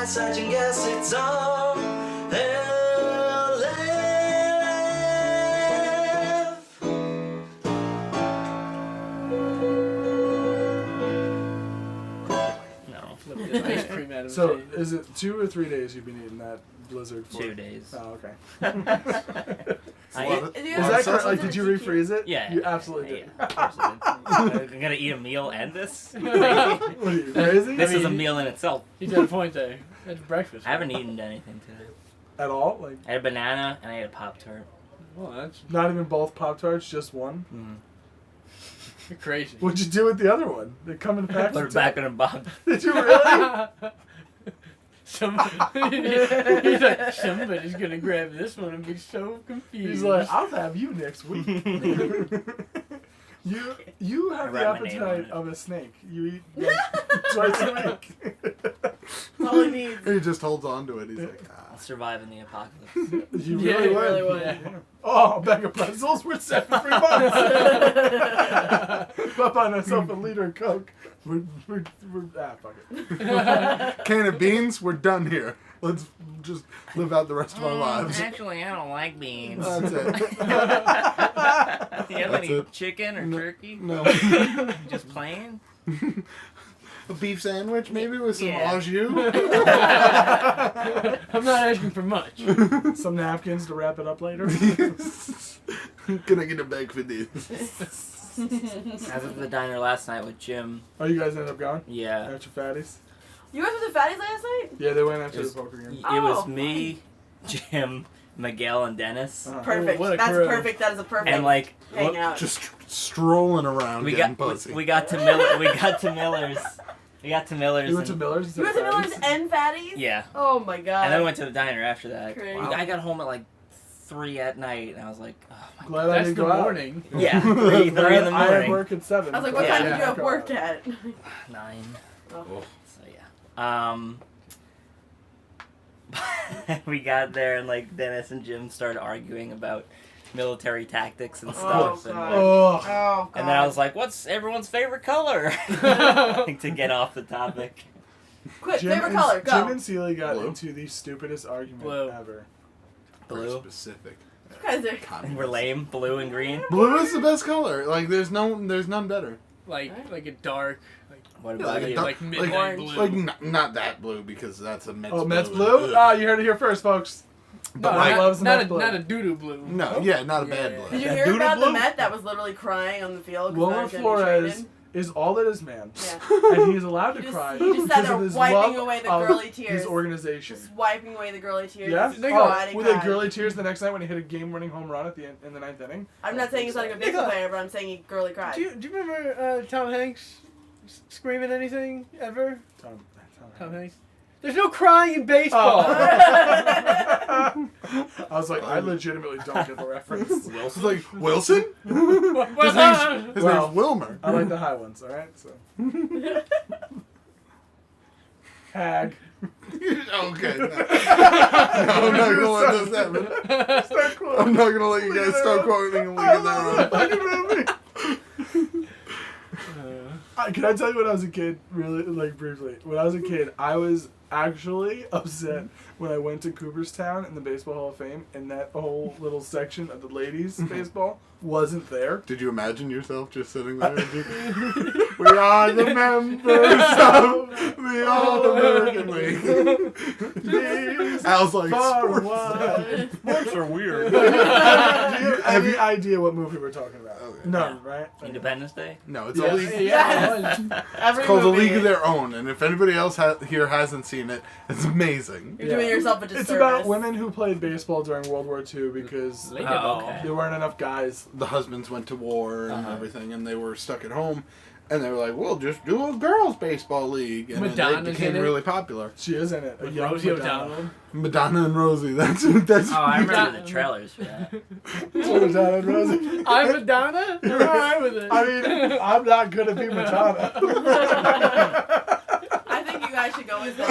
such and guess it's all they'll live. No. Ice cream out of So, it. is it 2 or 3 days you've been eating that blizzard for? 2 days. Oh, okay. I, Is that correct? Like, did you refreeze it? yeah. You absolutely did. Yeah, of course I did. I'm gonna eat a meal and this? What are you, crazy? This is a meal in itself. He's at a point there. That's breakfast. I haven't eaten anything today. At all? Like, I had a banana and I had a Pop-Tart. Well, that's not even both Pop-Tarts, just one? you're crazy. What'd you do with the other one? They come in packs Put of it back in a box. Did you really? He's like, somebody's gonna grab this one and be so confused. He's like, I'll have you next week. You have the write my name on appetite it. of a snake. You eat like, twice a week. That's all he needs. He just holds on to it. He's like, I'll survive in the apocalypse. You Yeah, really you would. really would. Yeah. Oh, a bag of pretzels worth 7 free months. I'll buy myself a liter of Coke. We're fuck it. can of beans, we're done here. Let's just live out the rest of our lives. Actually, I don't like beans. That's it. Do you have That's any it. chicken or turkey? No. Just plain? A beef sandwich, maybe, with some Yeah. au jus? I'm not asking for much. Some napkins to wrap it up later. Can I get a bag for this? I was at the diner last night with Jim. Oh, you guys ended up going? Yeah. After fatties? You went to the fatties last night? Yeah, they went after It was- the poker game. It was Oh, me, Jim, Miguel, and Dennis. Uh-huh. Perfect. what a That's crew. perfect. That is a perfect And like hangout. Just strolling around we getting got pussy. we got to Miller, we got to Miller's. We got to Miller's. You went to and- Miller's? You went to Miller's and fatties? Yeah. Oh my god. And then we went to the diner after that. Crazy. I got home at like 3 at night, and I was like, oh my Glad I That's didn't the go out. morning. Yeah, 3 in the I had morning. work at 7. I was like, what Yeah. time did you Yeah. have work at? 9. Oh. So yeah. We got there and like Dennis and Jim started arguing about military tactics and stuff. Oh, and, God. like, Oh. Oh god. and then I was like, "What's everyone's favorite color?" Like, to get off the topic. Quick, Jim favorite and, color, go. Jim and Seeley got Blue. into the stupidest argument Blue. ever. Very Blue. specific. You guys are... And we're lame. Blue and green. Blue is the best color. Like, there's none better. like a dark, What Yeah, about like a you? dark- like midnight Orange. blue. Like, not that blue, because that's a Mets blue. Oh, Mets blue? Ah, you heard it here first, folks. But no, like, I love not Mets a blue. not a doo-doo blue. no, yeah, not a bad Yeah. blue. Did you That hear doodle about the blue? Met that was literally crying on the field? 'cause Wilmer they're gonna be Flores traded? is all that is man. Yeah. And he's allowed to He just- cry he just sat because there of his wiping love away the of girly tears. his organization. Just wiping away the girly tears. Yeah? Just They Oh, cried and with the cried. girly tears the next night when he hit a game-winning home run at the in the 9th inning? I'm not saying he's not a good baseball player, but I'm saying he girly cried. Do you remember Tom Hanks screaming anything ever? Tom Hanks. There's no crying in baseball. I was like, I legitimately don't get the reference. It's like, Wilson? His Well- name's Wilmer. I like the high ones, alright? So. Hag. Okay. No, I'm not gonna let this happen. Start quoting. I'm not gonna let you guys start quoting and we get that wrong. Can I tell you when I was a kid, really, like, briefly? When I was a kid, I was actually upset when I went to Cooperstown in the Baseball Hall of Fame, and that whole little section of the ladies' baseball wasn't there. Did you imagine yourself just sitting there? We are the members of the All-American League. I was like, Far sports. wide. Sports are weird. Do you have any idea what movie we're talking about? Okay. None, right? Independence Day. No, it's Yeah. a league. Yes. Every It's called A movie. League of Their Own, and if anybody else here hasn't seen it, it's amazing. You're doing yourself a disservice. It's about women who played baseball during World War II because Lady Oh, Bug. okay. there weren't enough guys. The husbands went to war and Uh-huh. everything, and they were stuck at home, and they were like, "We'll just do a girls' baseball league," and then Madonna's it became in it? really popular. She is in it. A With young Rosie Madonna. O'Donnell. Madonna and Rosie. That's. Oh, I remember the trailers for that. Madonna and Rosie. I'm Madonna? I'm alright with it. I mean, I'm not gonna be Madonna. I think you guys should go with that.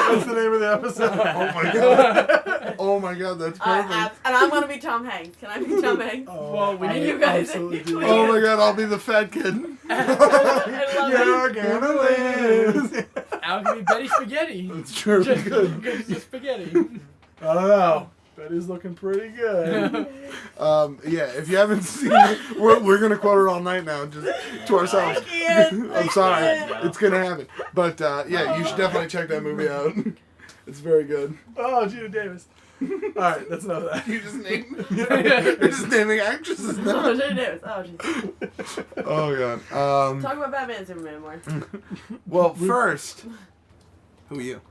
That's the name of the episode. Oh my god! Oh my god, that's perfect. And I'm gonna be Tom Hanks. Can I be Tom Hanks? Well, we I need you guys- absolutely do. you- Oh my god, I'll be the fat kid. I love You're it. gonna lose. Al can be Betty Spaghetti. That's true. Just Good. because it's just spaghetti. I don't know. Betty's looking pretty good. Yeah, if you haven't seen it, we're gonna quote it all night now, just to ourselves. I'm sorry, it's gonna happen. But yeah, you should definitely check that movie out. It's very good. Oh, Gina Davis. All right, that's enough of that. You just name, you're just naming actresses now. Oh, there it is. Oh, jeez. Oh god. Talk about Batman and Superman more. Well, first, who are you?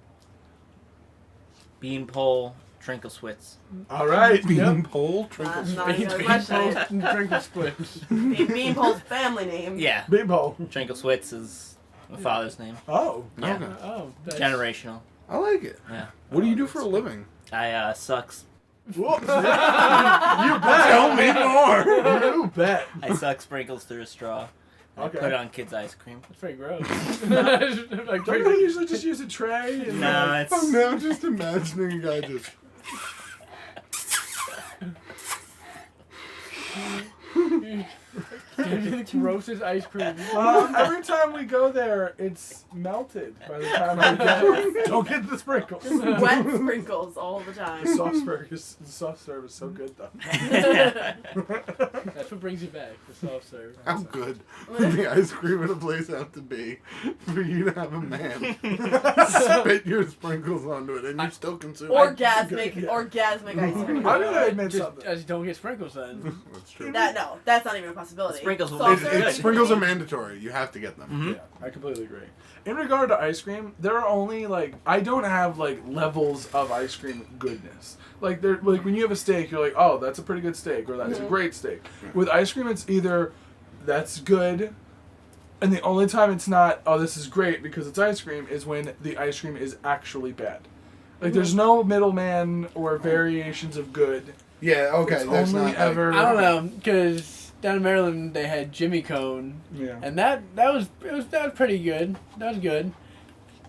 Beanpole, Trinkleswitz. All right. Yep. Beanpole, Not even a question. Trinkle splits. Beanpole's family name. Yeah. Beanpole. Trinkleswitz is my father's name. Oh. Yeah. Okay. Oh, that's... Generational. I like it. Yeah. What do you do for a living? I sucks. Whoops. You bet. Tell me more. You bet. I suck sprinkles through a straw. I Okay. put it on kids' ice cream. That's pretty gross. Like, Don't they usually just use a tray? And No, like, it's I'm now just imagining a guy just. the grossest ice cream. every time we go there, it's melted by the time I get it. Don't get the sprinkles. Wet sprinkles all the time. The soft serve is so good though. That's what brings you back. The soft serve. How good would the ice cream at a place have to be for you to have a man spit your sprinkles onto it and you still consume it? Orgasmic ice cream. I'm gonna admit Just something. as you don't get sprinkles then. That's true. That's not even a possibility. Sprinkles will Soft make it serve? good. Sprinkles are mandatory. You have to get them. Mhm. Yeah, I completely agree. In regard to ice cream, there are only I don't have levels of ice cream goodness. Like when you have a steak, you're like, oh, that's a pretty good steak, or that's a great steak. With ice cream, it's either that's good, and the only time it's not, oh, this is great because it's ice cream, is when the ice cream is actually bad. Like there's no middleman or variations of good. Yeah, okay. It's That's only not ever. I don't know, because down in Maryland they had Jimmy Cone, Yeah. and that was pretty good. That was good.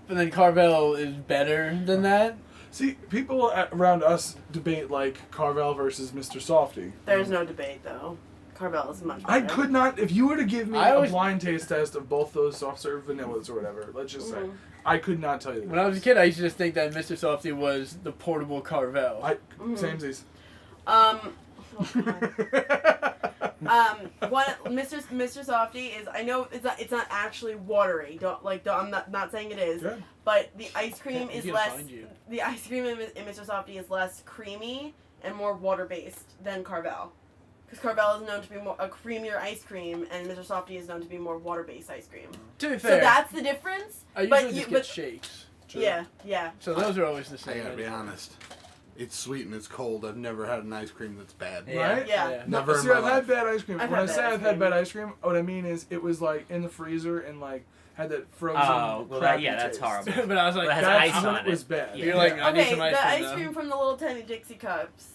But then Carvel is better than that. See, people around us debate Carvel versus Mr. Softy. There's no debate though. Carvel is much better. I could not, if you were to give me I a always- blind taste test of both those soft serve vanillas or whatever, let's just say, I could not tell you the When I was a kid, I used to just think that Mr. Softy was the portable Carvel. Samesies. Mr. Softy is. I know it's not actually watery. I'm not saying it is. Good. But the ice cream He's is gonna less. find you. The ice cream in Mr. Softy is less creamy and more water based than Carvel. Because Carvel is known to be more a creamier ice cream, and Mr. Softy is known to be more water based ice cream. To be So fair, that's the difference. I but usually just you- get shakes. True. Yeah. So those are always the I same. gotta be honest. It's sweet and it's cold. I've never had an ice cream that's bad. Yeah. Right? Yeah. Never in See, my I've life. had bad ice cream. I've When I had say bad I've ice had cream. bad ice cream, what I mean is it was in the freezer and had that frozen. Oh, well, crappy that's taste. horrible. But I was like, But it has That's ice when on it was it. bad. You're like, I need Okay, some ice the cream. ice though. cream from the little tiny Dixie cups.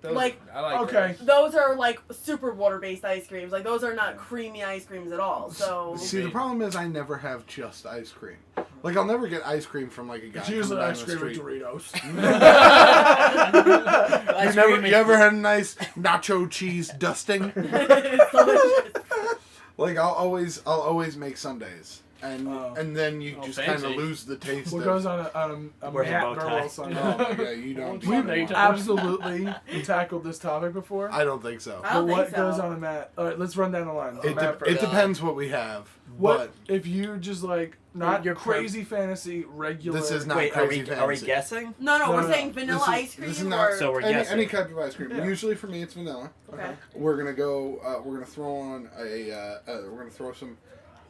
Those- like- I like Okay. those. Those are super water based ice creams. Those are not creamy ice creams at all. So See, the problem is I never have just ice cream. I'll never get ice cream from a guy It's usually coming down ice the cream with street. Doritos. You ever had a nice nacho cheese dusting? it's delicious. I'll always make sundaes, and then you just kind fancy. of lose the taste. What of goes on a Wears a Matt bow tie. Burwell Sunday? Oh my god, you don't. We've We've Sunday. absolutely tackled this topic before. I don't think so. I don't But what think so. goes on a Matt? All right, let's run down the line. It, Matt it first. depends what we have. What if you just not Your crazy fantasy regular? This is not Wait, crazy are we fancy. guessing? No, No, we're no, saying no. vanilla This is- ice cream this is not- or So we're Any guessing. type of ice cream. Yeah. Usually for me it's vanilla. okay. We're gonna go. We're gonna throw on we're gonna throw some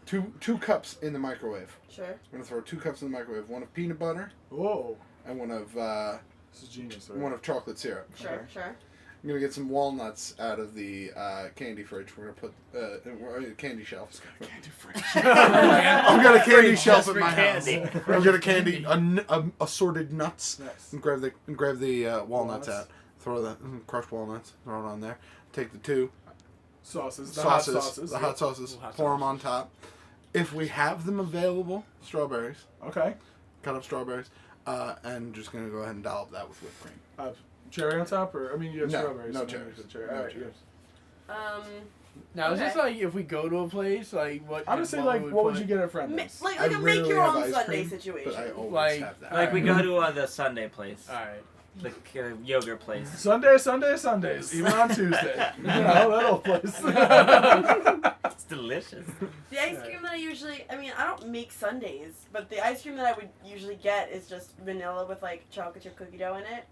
two cups in the microwave. Sure. We're gonna throw 2 cups in the microwave. One of peanut butter Whoa, and one of this is genius. Right? one of chocolate syrup. Sure. Okay. Sure. I'm gonna get some walnuts out of the candy fridge. We're gonna put candy shelf. Candy fridge. I've got a candy Just shelf for at my candy. house. I've got a candy, assorted nuts. Nice. And grab the walnuts Walnuts. out. Throw the crushed walnuts. Throw it on there. Take the 2 Sauces. The sauces, hot sauces. the hot sauces. Ooh, hot Pour them on top. If we have them available, strawberries. Okay. Cut up strawberries. And just gonna go ahead and dollop that with whipped cream. Cherry on top, or you have No, strawberries. no so cherries. maybe cherry. No All right, cherries. Um, Now, is this Okay. like if we go to a place, like what? Honestly, what like, we what would put- you get at Friendly's? Like I a make rarely your have own ice Sunday cream, situation. But I always Like- have that. Like we go to the Sunday place, All right. the yogurt place. Sundays, even on Tuesday. You know, that old place. It's delicious. The ice cream that I don't make sundaes, but the ice cream that I would usually get is just vanilla with like chocolate chip cookie dough in it,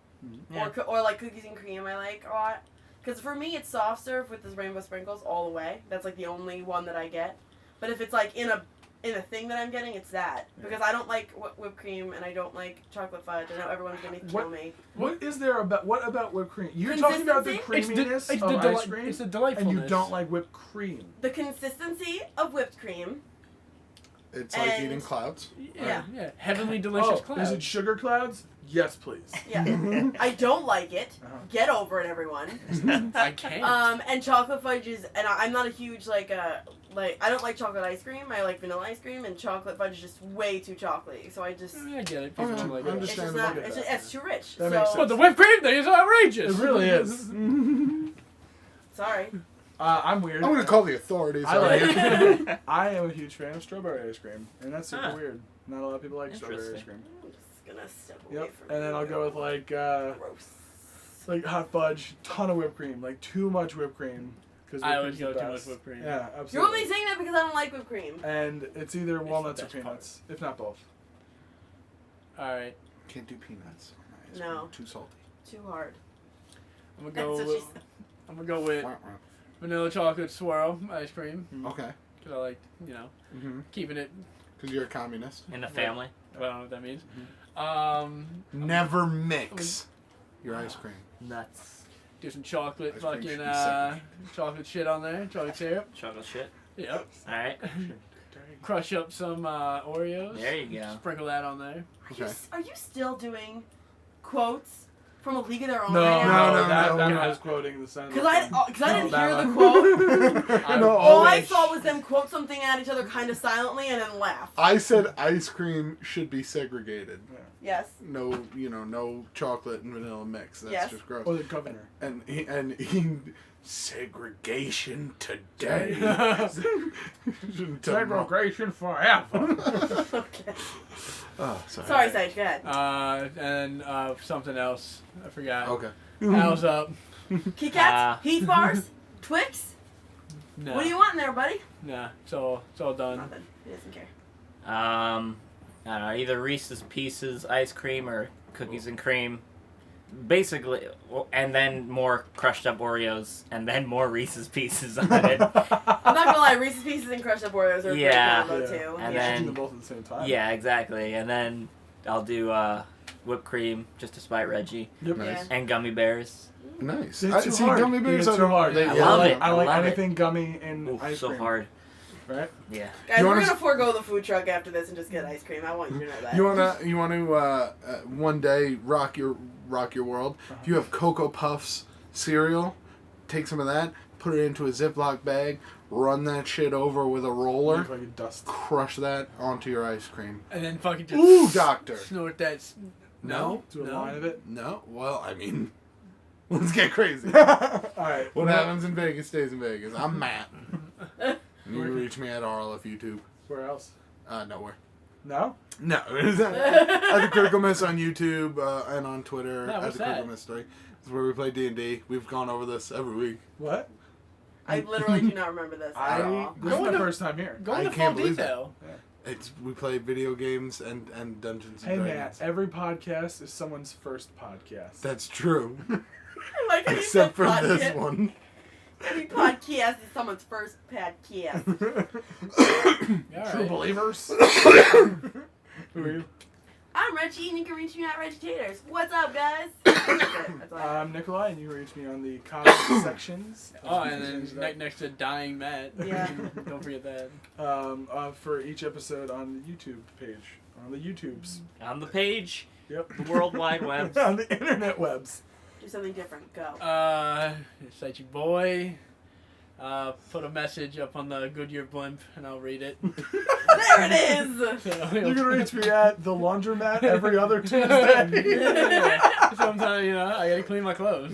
Yeah. or like cookies and cream. I like a lot, because for me it's soft serve with this rainbow sprinkles all the way. That's like the only one that I get. But if it's like in a thing that I'm getting, it's that, because I don't like whipped cream and I don't like chocolate fudge. I know everyone's gonna kill me. What about whipped cream? You're talking about the Consistency? creaminess It's of the ice cream, it's the delightfulness. and you don't like whipped cream. The consistency of whipped cream. It's like And- eating clouds. Yeah. Heavenly delicious clouds. Is it sugar clouds? Yes, please. Yeah. I don't like it. Uh-huh. Get over it, everyone. I can't. And chocolate fudge is, and I'm not a huge I don't like chocolate ice cream. I like vanilla ice cream, and chocolate fudge is just way too chocolatey. So I just, I get it. Okay, People don't like it. it's just understandable. not, Look at that. it's too rich. That makes So But the whipped cream thing is outrageous. It really is. sorry. I'm weird. I'm gonna call the authorities. I on like here. I am a huge fan of strawberry ice cream, and that's super Huh. weird. Not a lot of people like strawberry ice Interesting. cream. I'm just gonna step away Yep. from And then you. I'll go with Gross. hot fudge, ton of whipped cream, like too much whipped cream. Because I always go too much whipped cream. Yeah, You're absolutely. only saying that because I don't like whipped cream. And it's either walnuts or best part. peanuts, if not both. All right. Can't do peanuts. on my ice No. cream. Too salty. Too hard. I'm gonna That's go. what she said. I'm gonna go with Wah, wah. vanilla chocolate swirl ice cream Okay. because I like Mm-hmm. keeping it. Because you're a communist. In the family. I don't know what that means. Never mix your ice cream. Nuts. Do some chocolate Ice cream fucking should be separate. chocolate shit on there. Chocolate syrup. Chocolate shit. Yep. Alright. Crush up some Oreos. There you go. Sprinkle that on there. Okay. Are you still doing quotes from A League of Their Own? No, right now? no, that was quoting the Senator. Because I didn't that hear the one. quote. No, All I wish. saw was them quote something at each other kind of silently and then laugh. I said ice cream should be segregated. Yes. No, no chocolate and vanilla mix. That's Yes. just gross. Or the governor. And segregation today. Segregation forever. Okay. Oh, sorry. Sorry, Sage, go ahead. And something else. I forgot. Okay. How's up? Kit Kats? Heath Bars? Twix? No. What do you want in there, buddy? Nah. It's all done. Nothing. He doesn't care. I don't know, either Reese's Pieces ice cream or cookies and cream. Basically, and then more crushed up Oreos, and then more Reese's Pieces on it. I'm not gonna lie, Reese's Pieces and crushed up Oreos are Yeah. a great combo too. And You should then- do them both at the same time. Yeah, exactly. And then I'll do whipped cream just to spite Reggie, Yep. Nice. and gummy bears. Nice. It's too see, hard. gummy bears. It's too hard. They, I love it. I like love it. anything gummy and Oof, ice so cream. hard. Right? Yeah. Guys, You we're wanna gonna forego the food truck after this and just get ice cream. I want you to know that. You want to one day rock your world. If you have Cocoa Puffs cereal, take some of that, put it into a Ziploc bag, run that shit over with a roller, Look like a dust. crush that onto your ice cream. And then fucking just Ooh, doctor. snort that. No, Do a line of it. no. Well, I mean, let's get crazy. Alright. What happens in Vegas stays in Vegas. I'm Matt. You can reach me at RLF YouTube. Where else? Nowhere. No? No, at the Critical Miss on YouTube and on Twitter No, at what's the Critical that? Miss 3. It's where we play D&D. We've gone over this every week. What? I literally do not remember this at all. This is Go my into- first time here. Go I into can't full believe that. detail. We play video games and Dungeons and Hey Matt, Dragons. every podcast is someone's first podcast. That's true. Like how you Except for said this podcast. one. Every podcast is someone's first podcast. All True right. believers. Who are you? I'm Reggie, and you can reach me at Reggie Taters. What's up, guys? That's it. That's all I have. I'm Nicholi, and you can reach me on the comment sections. Oh, and then next to dying Matt. Yeah. Don't forget that. For each episode on the YouTube page. On the YouTubes. On the page, Yep. the World Wide Web. On the internet webs. Do something different. Go. It's like your boy. Put a message up on the Goodyear blimp, and I'll read it. There it is! You can reach me at the laundromat every other Tuesday. Sometimes, I gotta clean my clothes.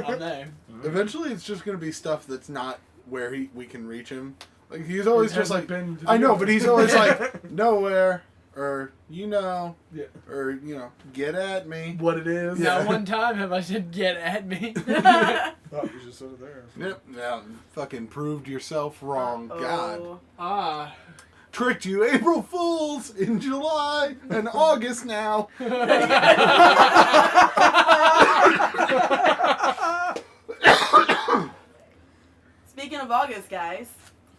I'm there. Eventually, it's just going to be stuff that's not where we can reach him. Like he's always It just hasn't like, been to I know, the- but he's always like nowhere, or Yeah. or get at me. What it is. Yeah. Not one time have I said get at me. Oh, you just said it there. Yep. Now, fucking proved yourself wrong. God. Ah. Tricked you. April Fools in July and August now. Speaking of August, guys,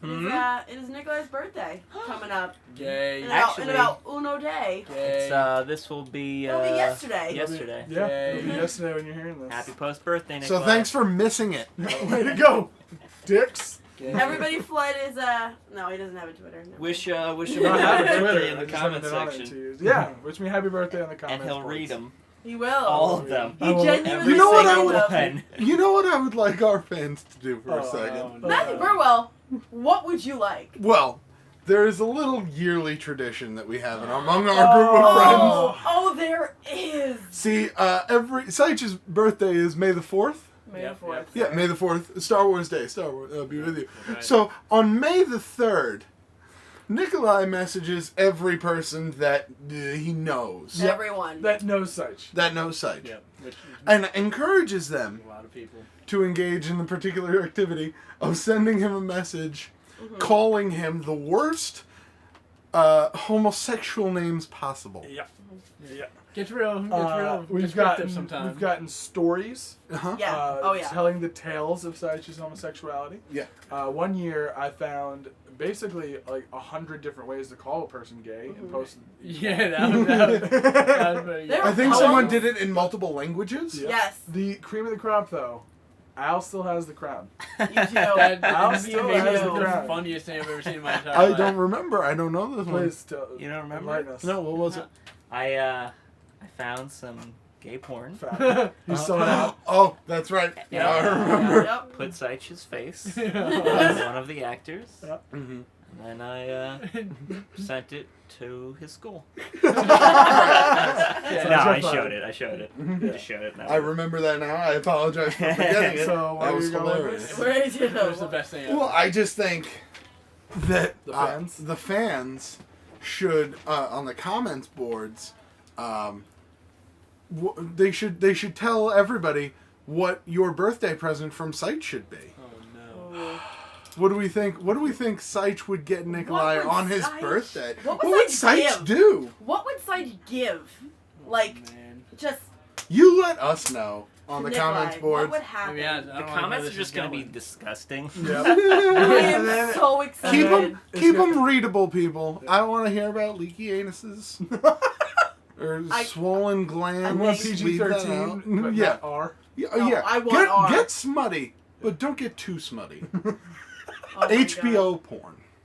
Hmm? it is Nikolai's birthday coming up Gay. in Actually- about Uno Day. It's Gay. this will be It'll be yesterday. Yesterday. Yeah. Yay. It'll be yesterday when you're hearing this. Happy post birthday, So Nikolai. thanks for missing it. Way to go, dicks. Gay. Everybody flood is no, he doesn't have a Twitter. No. Wish him I a don't have happy a Twitter. birthday in I the just haven't comment been on it in section, 2 years. Yeah, wish me happy birthday in the comments. and he'll boards. read them. He will. All of them. He I will- genuinely Every You know what I single would- one. You know what I would like our fans to do for a Oh, second? no. Matthew Burwell, what would you like? Well, there is a little yearly tradition that we have among our group of friends. Oh, there is. See, every Seich's birthday is May the 4th. May Yep, the 4th. Yeah, May the 4th. Star Wars Day. Star Wars. I'll be with you. Right. So, on May the 3rd, Nikolai messages every person that he knows Everyone. That knows such. that knows Seich. Yep. Which And encourages them a lot of people. to engage in the particular activity of sending him a message calling him the worst homosexual names possible. Yeah. Yeah. Gets real. Gets real. We've descriptive sometimes. we've gotten stories Uh-huh. Yeah. Oh, yeah. telling the tales of Seich's homosexuality. Yeah. One year I found basically like 100 different ways to call a person gay and posted. Yeah, that was pretty There good. I think Oh. someone did it in multiple languages. Yeah. Yes. The cream of the crop though, Al still has the crown. You too. That I'll me still and Amy have is the the crown. funniest thing I've ever seen in my entire I life. don't remember. I don't know this one. Please tell. You don't remember? Enlighten us. No, what was it? I found some gay porn. Fact. You still have. Oh, that's right. Yeah. I remember. Yep. Put Seich's face Yeah. as one of the actors, Mm-hmm. and then I sent it to his school. Yeah. No, I fun. showed it. I showed it. Mhm. I just showed it. Now. I remember that now. I apologize for forgetting it. So where That are was you going with hilarious. this? Where is it? That was the best thing ever. Well, I just think that The fans? the fans should on the comments boards, they should tell everybody what your birthday present from Seich should be. Oh no. What do we think? What do we think Seich would get Nikolai would on his Seich- birthday? what would would Seich Seich give? do? What would Seich give? Like, Oh, man. just You let us know on the Nikolai, comments What boards. would happen? Maybe I The don't like comments where are this just is gonna be going. disgusting. Yep. I And then- am so excited. Keep them, It's keep good. them readable, people. I don't want to hear about leaky anuses or I- swollen glands. I want Leave that PG-13, out. but Yeah, not R. yeah, No, yeah. I want R. Get smutty, but don't get too smutty. Oh my HBO porn.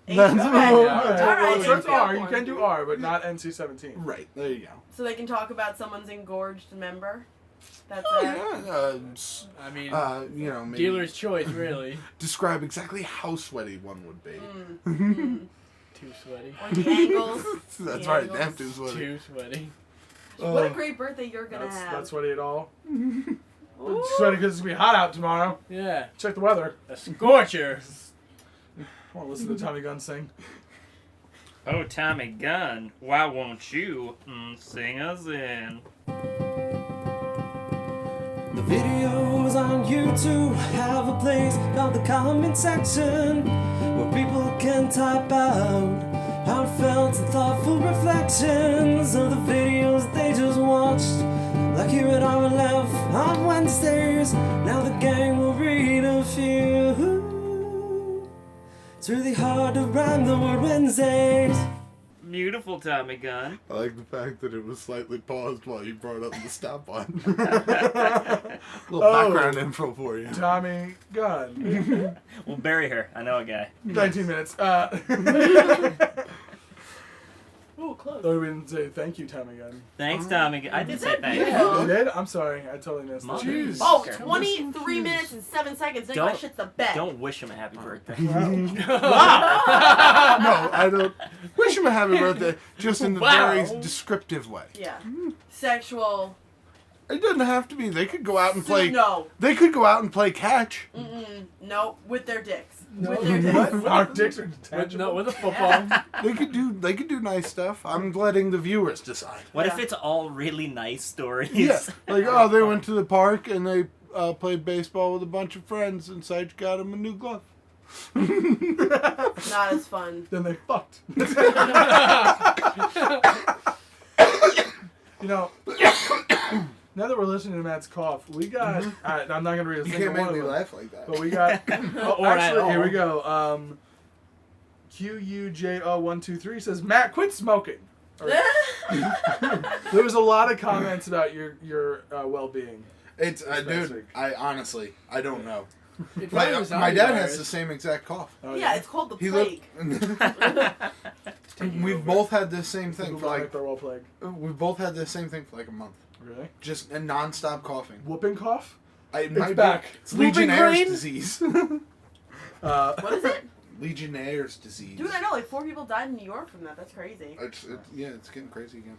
God. That's Okay. all All right. right, so it's HBO R. You porn. can do R, but not NC-17. Right, there you go. So they can talk about someone's engorged member. That's Oh, it. yeah. I mean, You know, maybe dealer's choice, really. describe exactly how sweaty one would be. Too sweaty. Or the angles. That's The right, angles. damn too sweaty. Too sweaty. What a Oh. great birthday you're gonna have. That's sweaty at all. Ooh. It's sweaty because it's gonna be hot out tomorrow. Yeah. Check the weather. A scorcher. I want to listen to Tommy Gunn sing. Oh, Tommy Gunn, why won't you sing us in? The videos on YouTube have a place called the comment section where people can type out heartfelt and thoughtful reflections of the videos they just watched. Like here at our left on Wednesdays, now the gang will read a few. It's really hard to rhyme the word Wednesdays. Beautiful, Tommy Gunn. I like the fact that it was slightly paused while you brought up the stop button. Little Oh. background info for you. Tommy Gunn. We'll bury her. I know a guy. 19 minutes. Ooh, close. Oh, we didn't say thank you, Tommy Gunn. Thanks, Tommy Gunn. I did say that thank beautiful? you. You did? I'm sorry. I totally missed Mother- that. Jeez. Oh, Okay. 23 minutes and 7 seconds. Nick, my Don't- shit's the best. Don't wish him a happy birthday. No, I don't. Wish him a happy birthday, just in a Wow. very descriptive way. Yeah. Sexual It doesn't have to be. They could go out and play. No. They could go out and play catch. No, with their dicks. No, With their dicks. what? Our dicks are detachable. With a football. They could do nice stuff. I'm letting the viewers decide. What if it's all really nice stories? Yeah, like they went to the park and they played baseball with a bunch of friends, and Sage got him a new glove. Not as fun. Then they fucked. Now that we're listening to Matt's cough, we got. I'm not gonna read a You single can't one make of me them, laugh like that. but we got. Or at Actually, here all. we go. QUJO123 says Matt, quit smoking. Or- there was a lot of comments about your well-being. It's This past dude. week. I honestly, I don't know. It My, probably was my dad has the virus. same exact cough. Oh, Yeah, it's called the He plague. We've both had the same thing People for like. they're well plague. We've both had the same thing for like a month. Really? Just a non-stop coughing. Whooping cough? It It's back. It's Legionnaire's Whooping disease. What is it? Legionnaire's disease. Dude, I know, like 4 people died in New York from that. That's crazy. It's getting crazy again.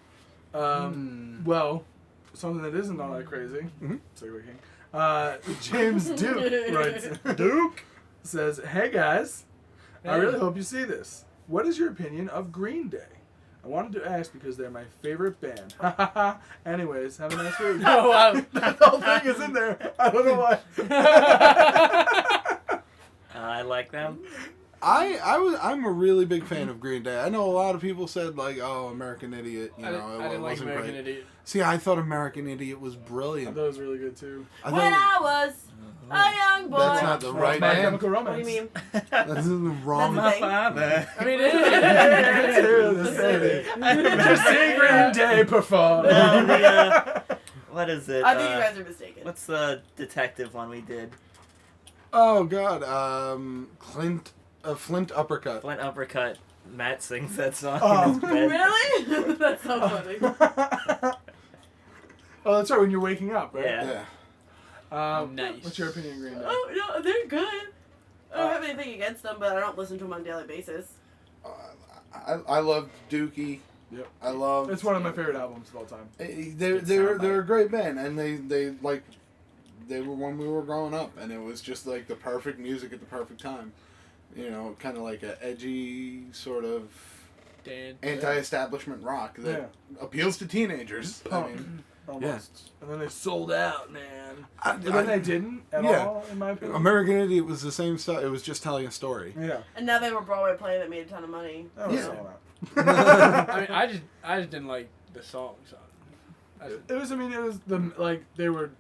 Well, something that isn't all that crazy. Mhm. Segway King. James Duke writes. Duke says, "Hey guys, I really hope you see this. What is your opinion of Green Day? I wanted to ask because they're my favorite band. Anyways, have a nice week." Oh, wow. That whole thing is in there. I don't know why. I like them. I'm a really big fan of Green Day. I know a lot of people said like, "Oh, American Idiot," I didn't like wasn't American great. Idiot. See, I thought American Idiot was I brilliant. thought it was really good too. I When thought I was a young boy. that's not the right My name. Chemical What do Romance. you mean? That's the wrong. That's a thing. I mean, Just see Green Day perform. What is it? I think you guys are mistaken. What's the detective one we did? Oh God, Flint Uppercut. Flint Uppercut. Matt sings that song Oh. in his bed. Really? That's so funny. Oh, that's right. When you're waking up, right? Yeah. Nice. What's your opinion, of Green Day? Oh, no, they're good. I don't have anything against them, but I don't listen to them on a daily basis. I love Dookie. Yep. I love. It's one of my favorite albums of all time. They're a great band, and they were when we were growing up, and it was just like the perfect music at the perfect time. You know, kind of like a edgy sort of Dan. anti-establishment rock that appeals to teenagers. I mean, Almost. And then they sold out, man. I- And then they didn't at yeah. all, in my opinion. American Idiot was the same stuff. It was just telling a story. Yeah. And now they have a Broadway play that made a ton of money. That was Yeah. sold out. I mean, I just didn't like the songs on it. It was they were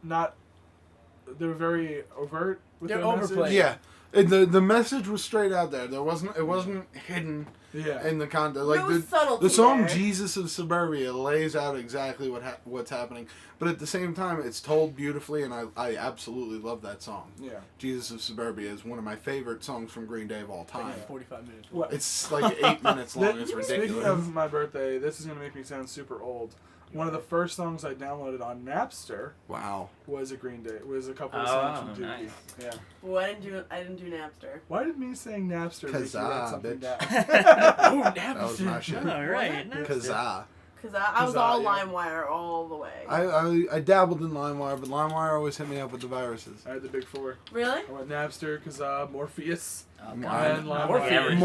not. They were very overt with They're their message. overplayed. Yeah, and the message was straight out there. It wasn't hidden Yeah. in the content. There Like was subtlety the song there. "Jesus of Suburbia" lays out exactly what's happening, but at the same time, it's told beautifully, and I absolutely love that song. Yeah. "Jesus of Suburbia" is one of my favorite songs from Green Day of all time. 45 minutes. What? It's like 8 minutes long. It's Speaking ridiculous. of my birthday, this is gonna make me sound super old. One of the first songs I downloaded on Napster Wow. was a Green Day. Was a couple of Oh, songs from Dookie. nice. Yeah. Well, I didn't do Napster. Why did me saying Napster make you write something bitch. down? Oh, That was my shit. Oh, right. Kazaa. Because I was all yeah. LimeWire all the way. I dabbled in LimeWire, but LimeWire always hit me up with the viruses. I had the big four. Really? I went Napster, Kazaa, Morpheus. Oh, And God. LimeWire.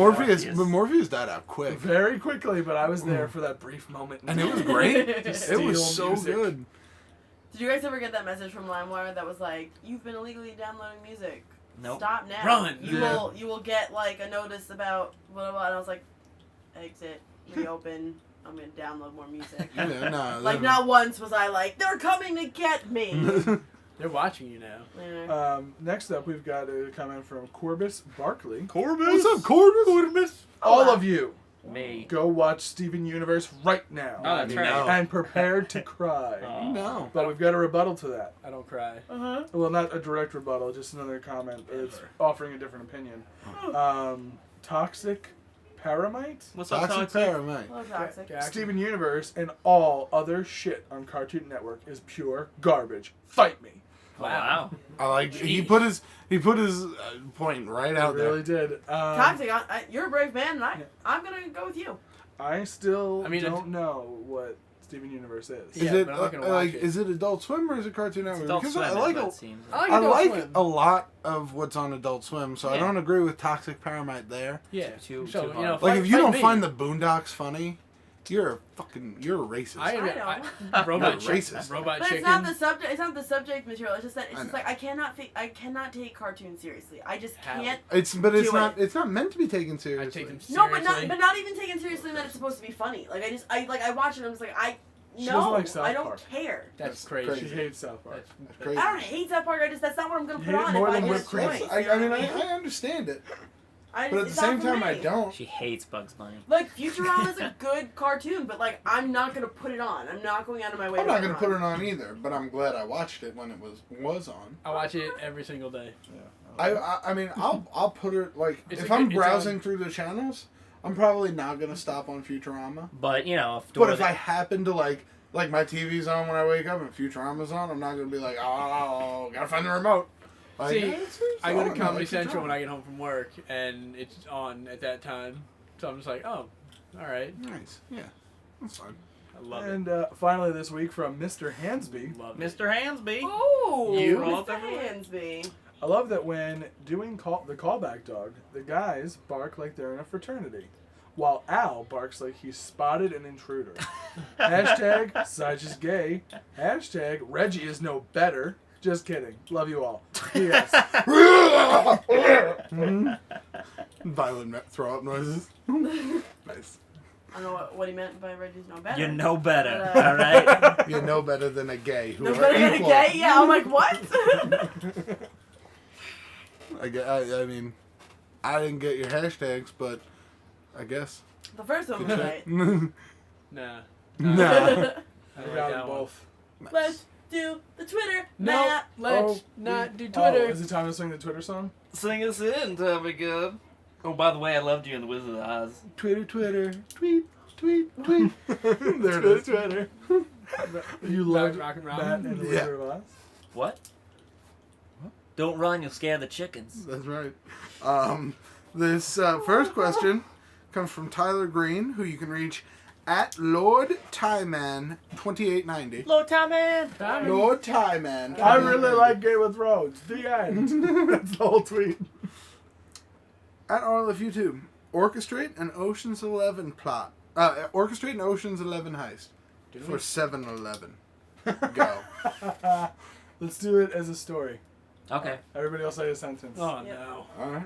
Morpheus died out quick. Very quickly, but I was there for that brief moment. And it was great. Just It was steal so music. good. Did you guys ever get that message from LimeWire that was like, "You've been illegally downloading music. Nope. Stop now. Run." You will get like a notice about blah blah blah." And I was like, "Exit, reopen. I'm gonna download more music." Yeah, no, Like not once was I like, "They're coming to get me." They're watching you now. Yeah. Next up, we've got a comment from Corbus Barkley. What's up, Corbus? All of you, Me. go watch Steven Universe right now. Oh, that's right. No. And prepare to cry. Oh. No. But we've got a rebuttal to that. I don't cry. Well, not a direct rebuttal, just another comment. It's Ever. offering a different opinion. Toxic Paramite? What's up, Toxic Toxic? Paramite. Hello, Toxic. Steven Universe and all other shit on Cartoon Network is pure garbage. Fight me. Wow. I like he put his point right out I really there. did. Toxic, you're a brave man, and I'm gonna go with you. I still I mean, don't know what Steven Universe is. Is Yeah, it but I'm not gonna like watch it. is it Adult Swim or is it Cartoon It's Network? Adult Because Swim I is like what it seems. I like I Adult like Swim. a lot of what's on Adult Swim, so I Yeah. don't agree with Toxic Paramite there. Yeah. Too So, hard. you know, Like fight- if you fight don't me. find the Boondocks funny, you're a racist. I I know. robot You're chick- racist. robot But chicken. it's not the subject. It's not the subject material. It's just that it's I just know. like I cannot take cartoons seriously. I just How? can't. It's Do it's not meant to be taken I seriously. take them No, seriously. but not even taken seriously that it's supposed to be funny. Like I watch it and I'm just like She doesn't no, like South I don't Park. care. That's That's crazy. She hates South Park. That's crazy. I don't hate South Park. That's not what I'm gonna You put hate it on more if I than get a whipped cream. choice. I you know mean, what I understand it, I but at the it's not same for time, I me. don't. She hates Bugs Bunny. Like Futurama is a good cartoon, but like I'm not gonna put it on. I'm not going out of my way. I'm to not gonna put it it on either, but I'm glad I watched it when it was on. I watch it every single day. I mean, I'll put it like It's if a I'm good- it's browsing on- through the channels, I'm probably not gonna stop on Futurama. But you know, But if I happen to like my TV's on when I wake up and Futurama's on, I'm not gonna be like, oh, gotta find the remote. Like, See, it's I go to on, Comedy like Central Futurama. when I get home from work, and it's on at that time. So I'm just like, oh, all right. Nice, yeah, that's fine. I love it. And finally this week from Mr. Hansby. Love it. Mr. Hansby. Oh, You? Mr. Hansby. I love that when doing the callback dog, the guys bark like they're in a fraternity, while Al barks like he's spotted an intruder. Hashtag Saj is gay. Hashtag Reggie is no better. Just kidding. Love you all. P.S. Violent throw up noises. Nice. I don't know what he meant by Reggie's no better. You know better, But, all right? You know better than a gay who No are better than a equal. gay? Yeah, I'm like, what? I mean, I didn't get your hashtags, but I guess. The first one was right. Nah. Nah. Nah. I I like got that them one. both. Let's do the Twitter. No, Matt. let's Oh, not do Oh, Twitter. is it time to sing the Twitter song? Sing us in, Tommy Good. Oh, by the way, I loved you in The Wizard of Oz. Twitter, tweet, tweet. There it is. Twitter. You love Rock and Matt Roll. and the Yeah. Wizard of Oz? What? Don't run, you'll scare the chickens. That's right. This first question comes from Tyler Green, who you can reach at Lord Tyman 2890. Lord Tommy! Lord Tyman. I really like Game of Thrones. The end. That's the whole tweet. At Arliff YouTube, orchestrate an Ocean's 11 plot. Orchestrate an Ocean's 11 heist for 7-Eleven. Go. Let's do it as a story. Okay. Everybody else say a sentence. Oh Yep. no. All right.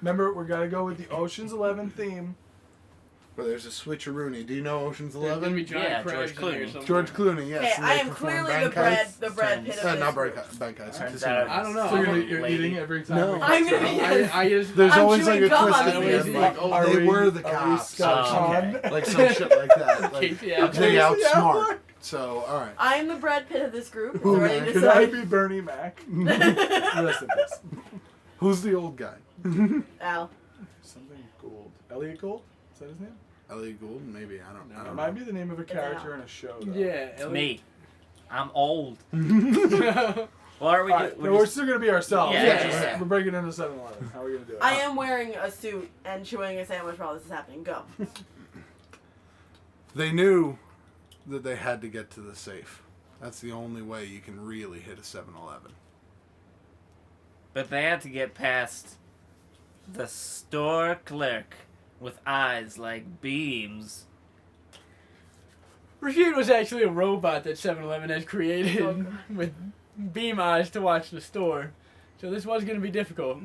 Remember, we're gotta go with the Ocean's 11 theme. Well, there's a switcheroony. Do you know Ocean's There's gonna be 11? Johnny Yeah, Craig's George in here Clooney. somewhere. George Clooney, yes. Okay, and I they am perform clearly Bang the bread Kites. Pitt of this Not group. Bang Kites. Turns Casino. out I don't know. So I'm you're lady. eating every time. No. we- I'm gonna be. I just. There's I'm always like chewing a gum twist on at the this. end, like, oh, Are they we- were the are we cops. Scotch Oh, on? okay. Like some shit like that. Like, Casey Affleck. they Yeah, outsmart. look. So, all right. I am the Brad Pitt of this group. It's Ooh, already man, Could I decided. be Bernie Mac? Rest in peace. Who's the old guy? Al. Something Gould. Elliot Gould? Is that his name? Elliot Gould? Maybe. I don't It know. might be the name of a It's character Al. in a show, though. Yeah. It's me. I'm old. Elliot. Well, are we All right, good? no, we're still gonna be ourselves. Yeah, yeah, Just- yeah. We're breaking into 7-Eleven. How are we gonna do it? I am wearing a suit and chewing a sandwich while this is happening. Go. They knew that they had to get to the safe. That's the only way you can really hit a 7-Eleven. But they had to get past the store clerk with eyes like beams. Rashid was actually a robot that 7-Eleven has created Oh, God. with beam eyes to watch the store. So this was going to be difficult.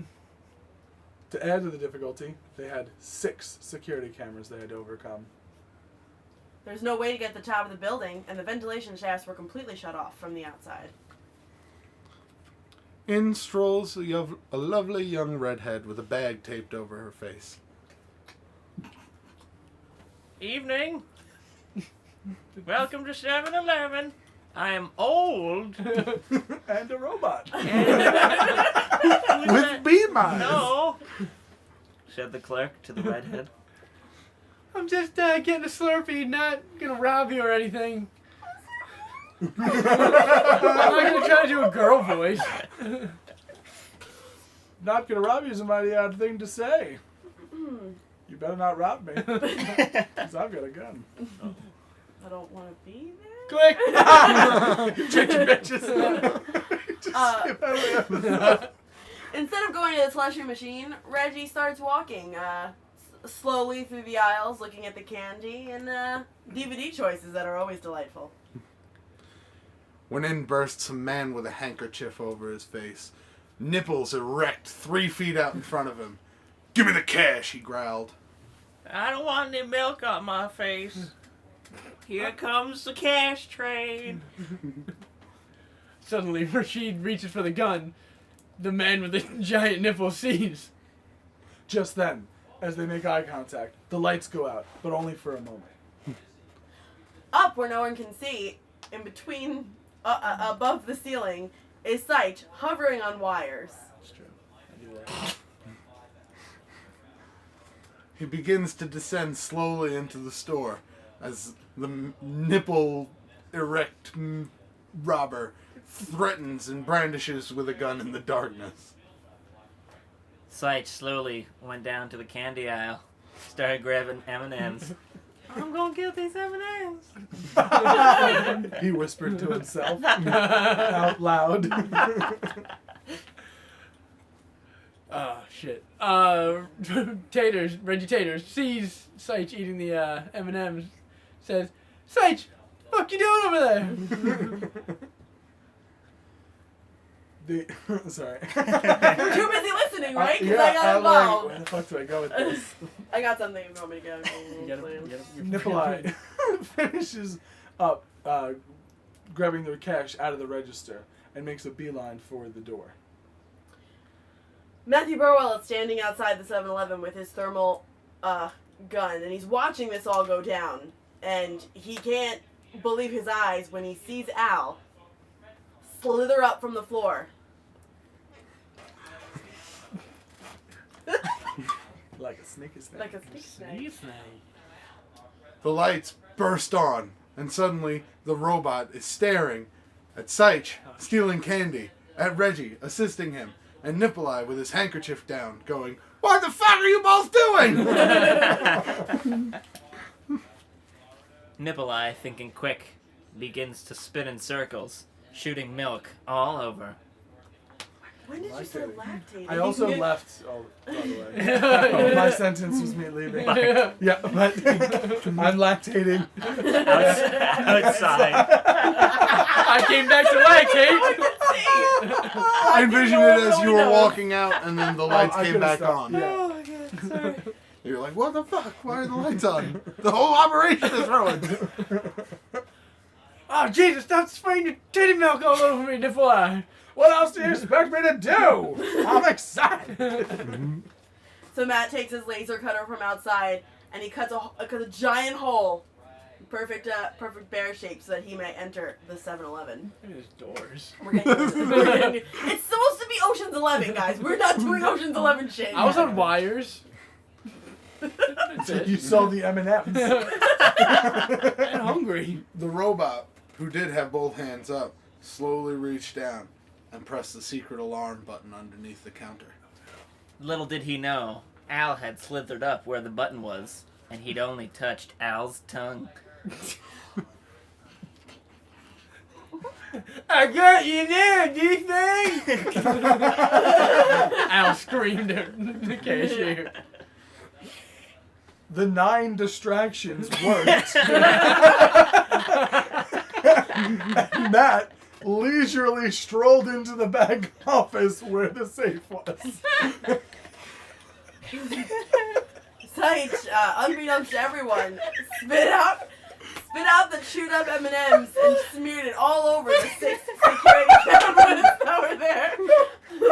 To add to the difficulty, they had 6 security cameras they had to overcome. There's no way to get to the top of the building, and the ventilation shafts were completely shut off from the outside. In strolls a lovely young redhead with a bag taped over her face. Evening. Welcome to 7-Eleven. I am old. And a robot. With beam eyes! No. Said the clerk to the redhead. I'm just getting a Slurpee, not going to rob you or anything. I'm not going to try to do a girl voice. Not gonna rob you is a mighty odd thing to say. You better not rob me. Because I've got a gun. I don't want to be there. Click! Chicken bitches. Instead of going to the slushy machine, Reggie starts walking slowly through the aisles, looking at the candy and DVD choices that are always delightful. When in bursts a man with a handkerchief over his face, nipples erect 3 feet out in front of him. "Give me the cash," he growled. I don't want any milk on my face. Here comes the cash train. Suddenly, Rashid reaches for the gun. The man with the giant nipple sees. Just then, as they make eye contact, the lights go out, but only for a moment. Up where no one can see, in between, above the ceiling, is Sight hovering on wires. That's true. I do that. He begins to descend slowly into the store as the nipple erect robber threatens and brandishes with a gun in the darkness. Sight slowly went down to the candy aisle, started grabbing M&Ms. I'm gonna get these M&Ms. He whispered to himself out loud. Shit. Reggie Taters sees Seich eating the M&Ms, says, "Seich, what you doing over there?" Sorry. We're too busy listening, right? Because Yeah, I got I'm involved. like, where the fuck do I go with this? I got something if you want me to go. Nikolai finishes up grabbing the cash out of the register and makes a beeline for the door. Matthew Burwell is standing outside the 7-Eleven with his thermal gun, and he's watching this all go down. And he can't believe his eyes when he sees Al slither up from the floor. Like a sneaky snake. Like a snake. The lights burst on, and suddenly the robot is staring at Seich, stealing candy, at Reggie, assisting him, and Nikolai with his handkerchief down, going, "What the fuck are you both doing?" Nikolai, thinking quick, begins to spin in circles, shooting milk all over. When did you start lactating? I also left, by the way. My sentence was me leaving. Yeah, but I'm lactating. Outside. I came back to lactate. I envisioned it as you were walking out, and then the lights I came could've back stopped. on. Yeah. Oh my god, sorry. You're like, "What the fuck? Why are the lights on? The whole operation is ruined." Oh, Jesus, stop spraying your titty milk all over me, Nikolai. What else do you expect me to do? I'm excited. So Matt takes his laser cutter from outside and he cuts a giant hole, perfect bear shape, so that he may enter the 7-Eleven. There's doors. It's supposed to be Ocean's 11, guys. We're not doing Ocean's 11 shit. I was on wires. You saw the M&Ms. And hungry. The robot, who did have both hands up, slowly reached down and pressed the secret alarm button underneath the counter. Little did he know, Al had slithered up where the button was, and he'd only touched Al's tongue. I got you there, do you think? Al screamed at the cashier. The 9 distractions worked. And Matt leisurely strolled into the back office where the safe was. Sight, unbeknownst to everyone, spit out the chewed up M&Ms and smeared it all over the 6 security cameras that were there. I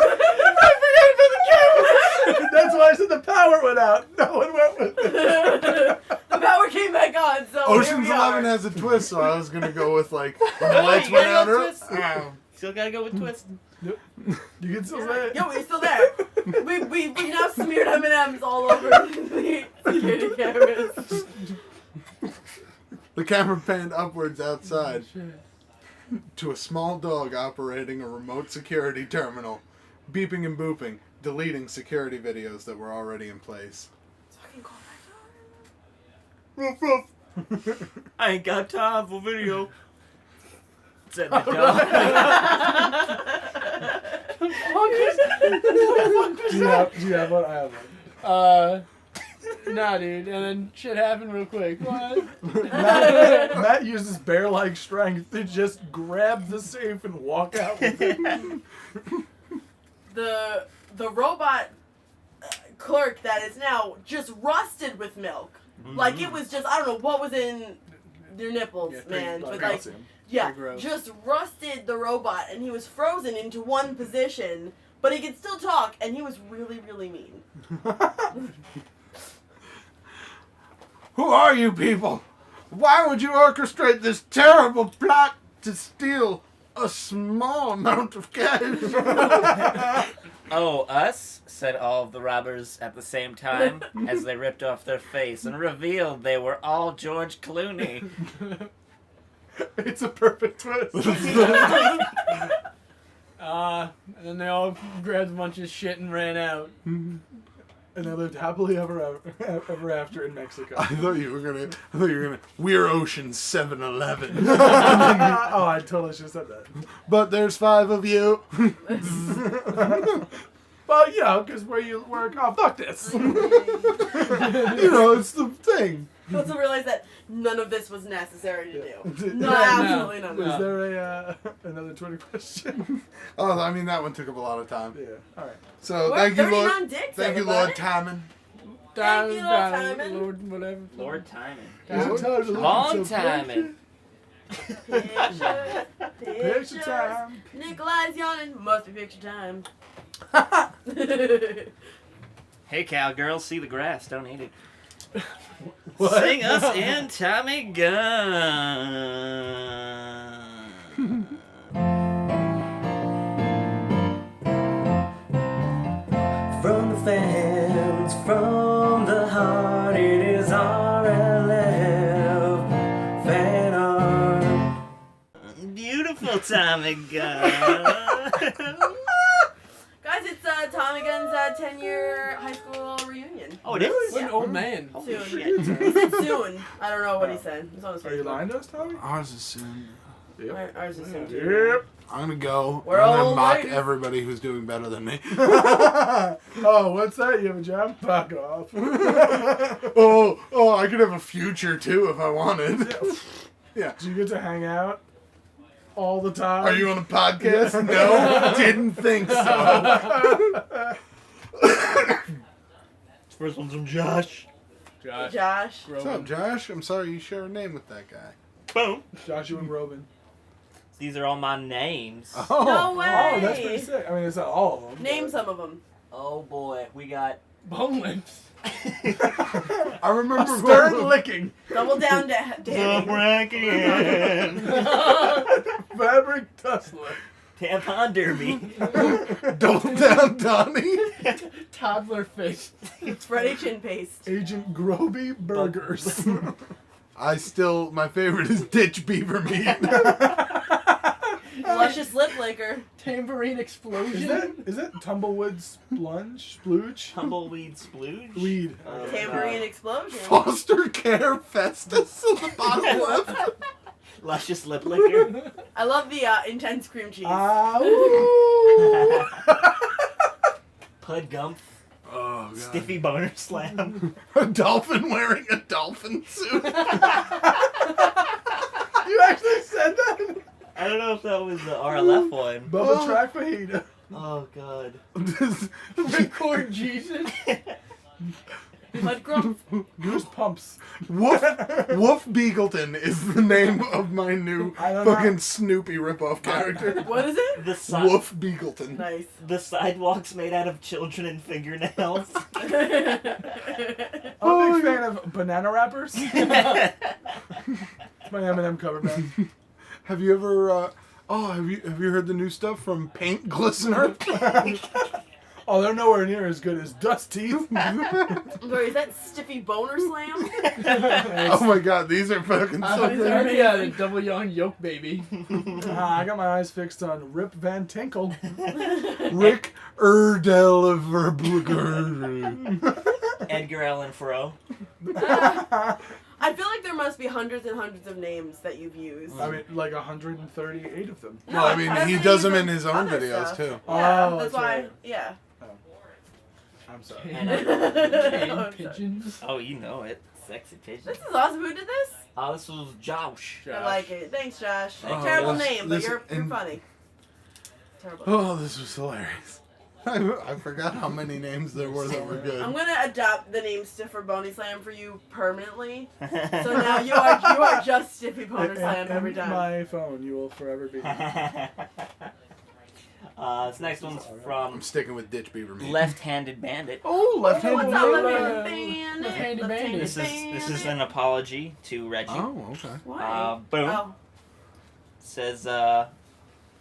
forgot about the cameras! That's why I said the power went out. No one went with it. The power came back on, so Ocean's here we are. 11 has a twist, so I was gonna go with like when the lights went out. Still gotta go with twist. You can still say it. Yo, we're still there. We've now smeared M&Ms all over the security cameras. The camera panned upwards outside to a small dog operating a remote security terminal, beeping and booping, deleting security videos that were already in place. Fucking Callback. I ain't got time for video. Said the dog. Do you have one? I have one. Nah, dude. And then shit happened real quick. What? Matt uses bear-like strength to just grab the safe and walk out with it. The robot clerk that is now just rusted with milk. Like it was just, I don't know what was in their nipples, man. But like, yeah, just rusted the robot, and he was frozen into one position, but he could still talk, and he was really, really mean. Who are you people? Why would you orchestrate this terrible plot to steal a small amount of cash? Oh, us? Said all of the robbers at the same time as they ripped off their face and revealed they were all George Clooney. It's a perfect twist. And then they all grabbed a bunch of shit and ran out. And they lived happily ever after in Mexico. I thought you were gonna. We're Ocean 7-Eleven. Oh, I totally should have said that. But there's 5 of you. Well, you know, because where you work. Oh, fuck this. You know, it's the thing. Also realized that none of this was necessary to do. No, No. absolutely none. Is there another Twitter question? Oh, I mean that one took up a lot of time. Yeah. All right. So We're thank you, 39 Lord. dicks, Thank you, everybody. Lord Timon. Thank you, Lord Timon. Lord, whatever. Lord Timon. Is it time to look Long at some timing. Picture time. Nikolai's yawning. Must be picture time. Hey, cowgirls, see the grass, don't eat it. What? Sing us in Tommy Gunn. From the fans, from the heart, it is RLF fan art. Beautiful Tommy Gunn. Guys, it's Tommy Gunn's 10-year high school reunion. Oh, it is? What an old man. Soon. shit. He said soon. I don't know what he said. It's on his Are you Facebook. lying to us, Tommy? Ours is soon. Ours is soon too. Yep. I'm gonna go. We're I'm gonna all mock ladies. everybody who's doing better than me. Oh, what's that? You have a job? Fuck off. oh, I could have a future too if I wanted. Yeah. Do you get to hang out all the time? Are you on a podcast? No, didn't think so. First one's from Josh. Josh. What's up, Josh? I'm sorry you share a name with that guy. Boom. Joshua and Robin? These are all my names. Oh, No way. Oh, that's pretty sick. I mean, it's not all of them. Name but- some of them. Oh boy, we got. Bone lips. I remember Stern licking. Double down, Danny. Fabric tussler. Tampon Derby. Double Down Donnie. Toddler face. Freddie Chin Paste. Agent Groby Burgers. My favorite is Ditch Beaver Meat. Luscious Lip Licker. Tambourine explosion. Is that Tumblewood Splooge? Tumbleweed Splooge. Weed. Oh, Tambourine Explosion. Foster Care Festus on the bottom left. Luscious Lip Licker. I love the intense cream cheese. Ooh. Pud Gump. Oh, God. Stiffy Boner Slam. A dolphin wearing a dolphin suit. You actually said that? I don't know if that was the RLF one. Bubba Track Fajita. Oh god. Record Jesus. Mud Grump. Goose Pumps. Woof Beagleton is the name of my new I don't know. fucking Snoopy ripoff character. What is it? The Woof Beagleton. Nice. The sidewalks made out of children and fingernails. I'm a big fan of banana wrappers. It's my M&M cover band. Have you ever? Have you heard the new stuff from Paint Glistener? Oh, they're nowhere near as good as Dust Teeth. Sorry, is that Stiffy Boner Slam? Oh my God, these are fucking so He's good. already got a double young yoke baby. I got my eyes fixed on Rip Van Tinkle. Rick Erdeliverburger. Edgar Allan Furrow. I feel like there must be hundreds and hundreds of names that you've used. I mean, like 138 of them. Well, I mean, that's he what does them use in his own other videos stuff. too. Yeah, Oh, that's that's why. right. Yeah. I'm sorry. And pigeons. Oh, you know it. Sexy pigeon. This is awesome. Who did this? Oh, this was Josh. I like it. Thanks, Josh. Oh, Terrible this- name, but this- you're and- funny. Terrible. Oh, this was hilarious. I forgot how many names there were that were good. I'm gonna adopt the name Stiffer Boney Slam for you permanently. So now you are just Stiffy Boney Slam every time. My phone, you will forever be. This next one's I'm from sticking with Ditch Beaver meat. Left-Handed Bandit. Oh, left-handed What's up, bandit. Bandit? Left-handed Bandit. This is an apology to Reggie. Oh, okay. Why? Boom. Oh. Says,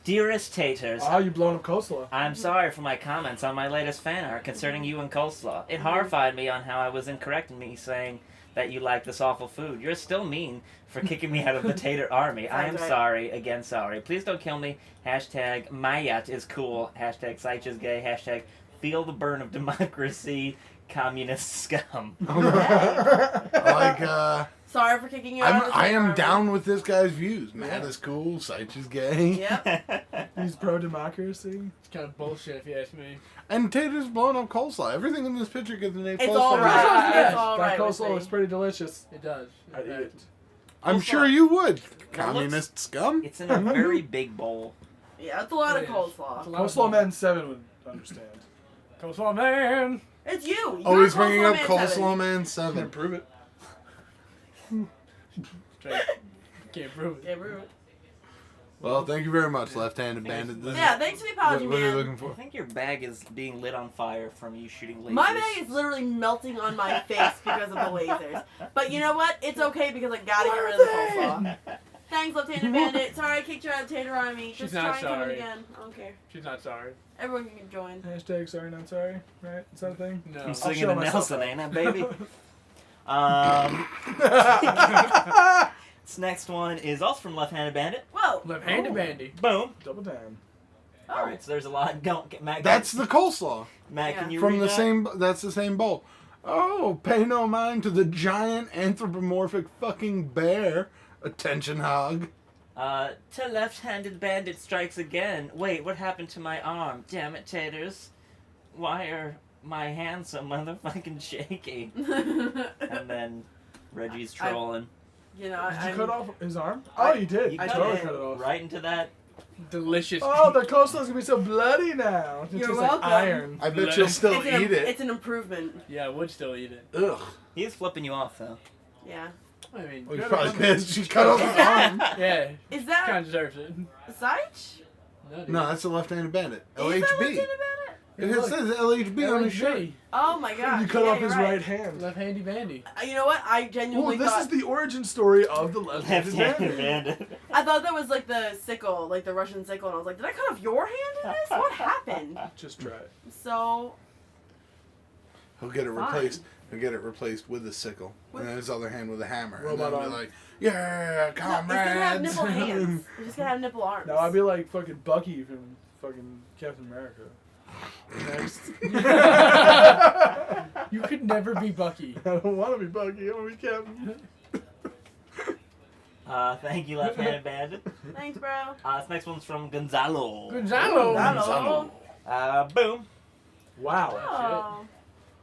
Dearest Taters, Oh, you blowing up coleslaw. I'm sorry for my comments on my latest fan art concerning you and coleslaw. It horrified me on how I was incorrect in me saying that you like this awful food. You're still mean for kicking me out of the tater army. I am Sounds right. sorry. Again, sorry. Please don't kill me. Hashtag Mayat is cool. Hashtag Seich is gay. Hashtag feel the burn of democracy. Communist scum. Like, Sorry for kicking you out of the I tater am army. down with this guy's views. Matt is cool. Seich is gay. Yep. He's pro-democracy. It's kind of bullshit if you ask me. And Tater's blowing up coleslaw. Everything in this picture gets an A+. It's plus all for right. me. It's all That right with coleslaw me. looks pretty delicious. It does. I eat it. I'm sure you would. Communist scum. It's in a very big bowl. Yeah, it's a lot of It is. coleslaw. It's a lot of Coleslaw Man 7 would understand. Coleslaw man. It's you. Oh, You're he's bringing up Man 7. Coleslaw Man Can't 7. prove it. Straight. Can't prove it. Yeah, rude. Well, thank you very much, Left-Handed Bandit. This is- Yeah, thanks for the apology, what are you man. looking I for? think your bag is being lit on fire from you shooting lasers. My bag is literally melting on my face because of the lasers. But you know what? It's okay because I gotta get rid of the coleslaw. Thanks, Left-Handed Bandit. Sorry I kicked you out of the Tater Army. She's Just not try and come in sorry. again. I don't care. She's not sorry. Everyone can join. Hashtag sorry, not sorry. Right? Is that a thing? No. I'm I'll singing show a myself Nelson, out. ain't I, baby? This next one is also from Left-Handed Bandit. Whoa! Left-handed Oh. Bandy. Boom. Double down. Oh. All right, so there's a lot. Don't Matt. That's the coleslaw. Matt. Can Yeah. you From read the that? same. That's the same bowl. Oh, pay no mind to the giant anthropomorphic fucking bear. Attention hog. To Left-Handed Bandit strikes again. Wait, what happened to my arm? Damn it, taters. Why are my hands so motherfucking shaky? And then Reggie's trolling. You know, Did you I'm, cut off his arm? Oh, you did. You I cut totally it cut it off. right into that. Delicious. Oh, the coleslaw's gonna be so bloody now. It You're tastes welcome. like iron. I bet you'll still it's, eat it. it's an improvement. Yeah, I would still eat it. Ugh. He's flipping you off though. Yeah. I mean, Well, he's probably pissed. She cut off his arm. yeah, Is kind that of deserves it. Seich? dude. No, that's the Left-Handed Bandit. Is that LHB. Left-Handed Bandit? It says LHB on his shirt. Oh my god. You cut yeah, off you're his right hand. Left-handy bandy. You know what? I Well, genuinely this thought is the origin story of the Left-Handed Left-Handed Bandit. Bandit. I thought that was like the sickle, like the Russian sickle, and I was like, did I cut off your hand in this? What happened? Just try it. So He'll get it Fine. replaced. He'll get it replaced with a sickle, With- and then his other hand with a hammer. Robot and then arm. be like, "Yeah, no, he's gonna have comrades." nipple hands. He's just gonna have nipple arms. Now I'd be like fucking Bucky from fucking Captain America. Next. You could never be Bucky. I don't want to be Bucky. I want to be Captain. Thank you, Left-Handed Bandit. Thanks, bro. This next one's from Gonzalo. Gonzalo. Hello. Boom. Wow. Oh.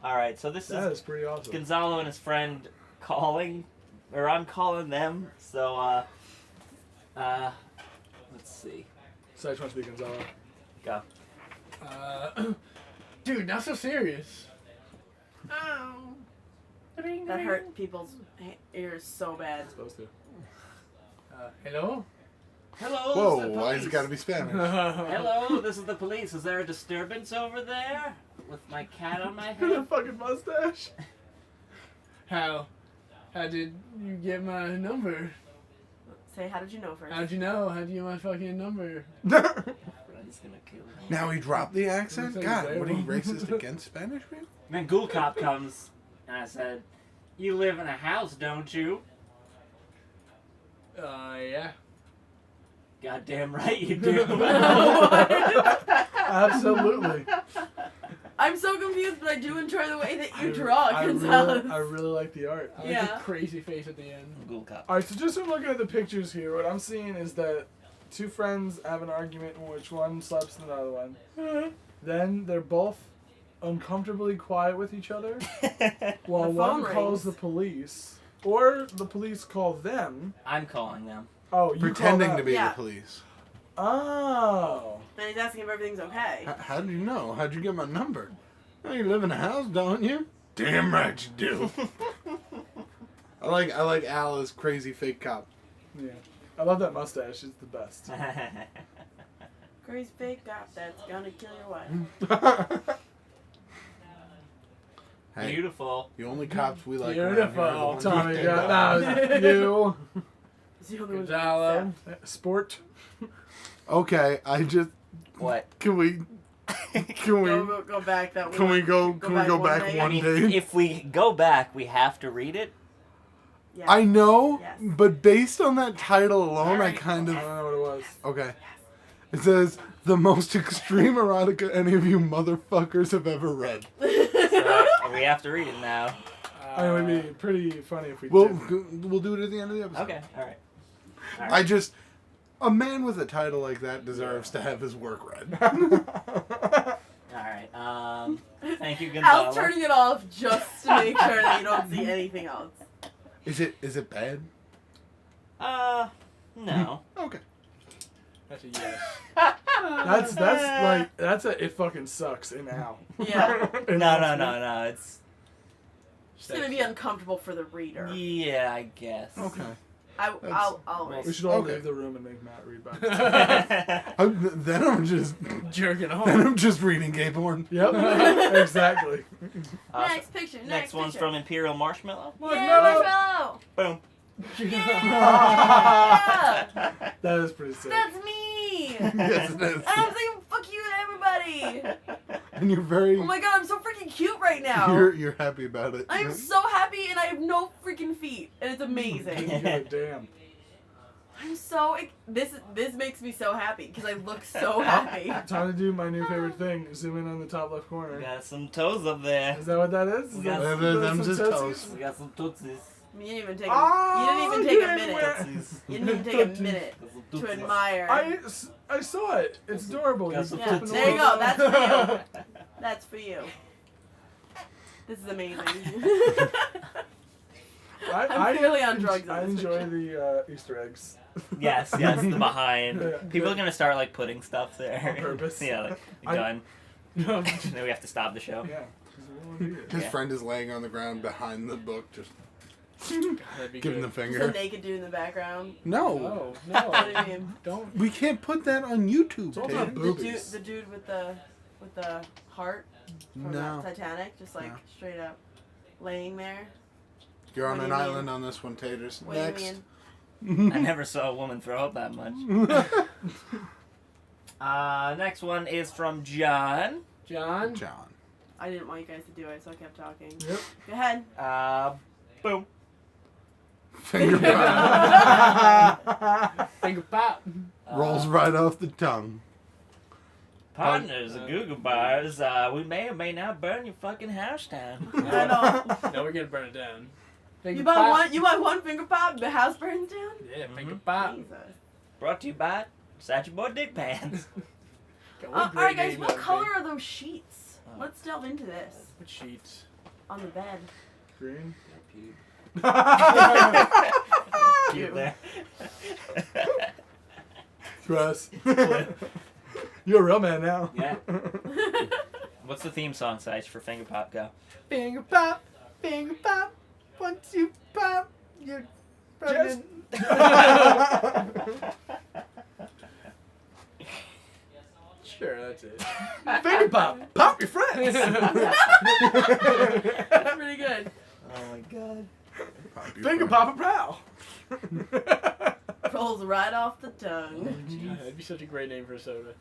All right, so this That is is pretty awesome. Gonzalo and his friend calling, or I'm calling them. So, let's see. Seich wants to be Gonzalo. Go. Dude, not so serious. Oh. That hurt people's ears so bad. Supposed to. Hello? Hello. Whoa, this is the why has it police. got to be Spanish? Hello, this is the police. Is there a disturbance over there? With my cat on my The head? fucking mustache. How did you get my number? Say, how did you know first? How'd you know? How'd you get my fucking number? He's gonna kill me. Now he dropped the accent? Looks like God, he's what are you able. racist against Spanish people? Then Ghoul Cop comes, and I said, "You live in a house, don't you?" Yeah. Goddamn right you do. Absolutely. I I'm so confused, but I do enjoy the way that you draw, Gonzalez. I really like the art. I like Yeah. the crazy face at the end. Ghoul Cop. Alright, so just from looking at the pictures here, what I'm seeing is that two friends have an argument in which one slaps the other one. Then they're both uncomfortably quiet with each other while The one phone calls rings. the police. Or the police call them. I'm calling them. Oh, you Pretending call to them. be Yeah. the police. Oh. And he's asking if everything's okay. How did you know? How'd you get my number? Oh, you live in a house, don't you? Damn right you do. I like Al as crazy fake cop. Yeah. I love that mustache. It's the best. Crazy fake cop that's gonna kill your wife. Hey, Beautiful. the only cops we like Beautiful. around here are the Tommy, ones yeah, who that was you. It's the only one Gonzalo. Sport. Okay, I just What? can we Go back that can we go back day? one day? If we go back, we have to read it. Yeah. I know, Yes. but based on that title alone, I kind I of don't know what it was. okay. It says the most extreme erotica any of you motherfuckers have ever read. So we have to read it now. I mean, it would be pretty funny if we We'll did. we'll do it at the end of the episode. Okay. All right. All I right. just a man with a title like that deserves to have his work read. All right. Thank you, Gonzalo. Al's turning it off just to make sure that you don't see anything else. Is it bad? No. Okay. That's a yes. That's a it fucking sucks in Al. Yeah. No. It's It's gonna be uncomfortable for the reader. yeah, I guess. Okay. I'll We wait. should all Okay. leave the room and make Matt read by himself. Then I'm just Jerking off. then I'm just reading gay porn. Yep. Exactly. Next picture. Next one's picture. from Imperial Marshmallow. Yeah, marshmallow. Boom. Yeah. That is pretty sick. That's me. Yes, it is. And I'm saying fuck you to everybody. And you're very Oh my god, I'm so freaking cute right now. you're happy about it. I am so happy, and I have no freaking feet, and it's amazing. God damn. I'm so this makes me so happy because I look so happy. Time to do my new favorite thing. Zoom in on the top left We corner. got some toes up there. Is that what that is? We got that- some- them's some his tootsies? toes. We got some tootsies. You didn't even take Oh, a you minute. Tootsies. You didn't even take a minute Got some to tootsies. admire. I saw it. It's adorable. Got You some can Yeah, flip it there you over. go. That's for you. That's for you. This is amazing. I'm clearly on drugs. I in this enjoy picture. the Easter eggs. Yes, the behind. Yeah. People are gonna start like putting stuff there On purpose. yeah, like I- Gunn. Then we have to stop the show. Yeah. 'cause we wanna be His Yeah. friend is laying on the ground behind the book, just That'd be giving the good. There's a finger. naked dude in the background. No, No, What do no. you mean? Don't. we can't put that on YouTube. It's all Tate. about boobies. The dude with the heart from No, Titanic, just like No. straight up laying there. you're on What do an you mean? island on this one, Taters. What Next. do you mean? I never saw a woman throw up that much. Next one is from John. John. John. I didn't want you guys to do it, so I kept talking. Yep. Go ahead. Boom. Finger pop. Finger pop. Rolls right off the tongue. Partners of Google Bars, we may or may not burn your fucking house down. I know. No, we're gonna burn it down. Finger You buy pop. one. You buy one finger pop. The house burns down. Yeah, finger Mhm. pop. Jesus. Brought to you by Satchel Boy Dick Pants. God, All what a great right, guys. name What that would color be. are those sheets? Oh. Let's delve into this What sheets? on the bed. Green. Cute there. Gross. You're a real man now. Yeah. What's the theme song, Sage, for Finger Pop Go? Finger pop. Finger pop. Once you pop, you're Just- Sure, that's it. Finger pop. Pop your friends. That's pretty good. Oh my god. Finger pop a prow. Rolls right off the tongue. That'd be such a great name for a soda.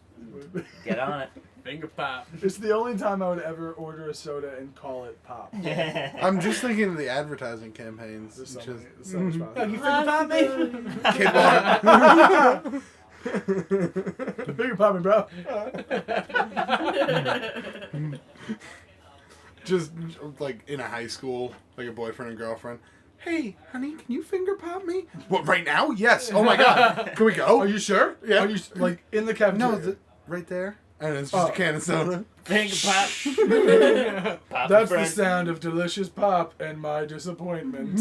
Get on it. Finger pop. It's the only time I would ever order a soda and call it pop. I'm just thinking of the advertising campaigns. There's Which so, is, many, so much fun. You finger pop me? Kid Rock. Finger popping, bro. Just like in a high school, like a boyfriend and girlfriend. Hey, honey, can you finger pop me? What, right now? Yes. Oh my God. Can we go? Are you sure? Yeah. Are you like in the cafeteria? No, right there. And it's just a can of soda. Finger pop. Pop That's the friend. sound of delicious pop and my disappointment.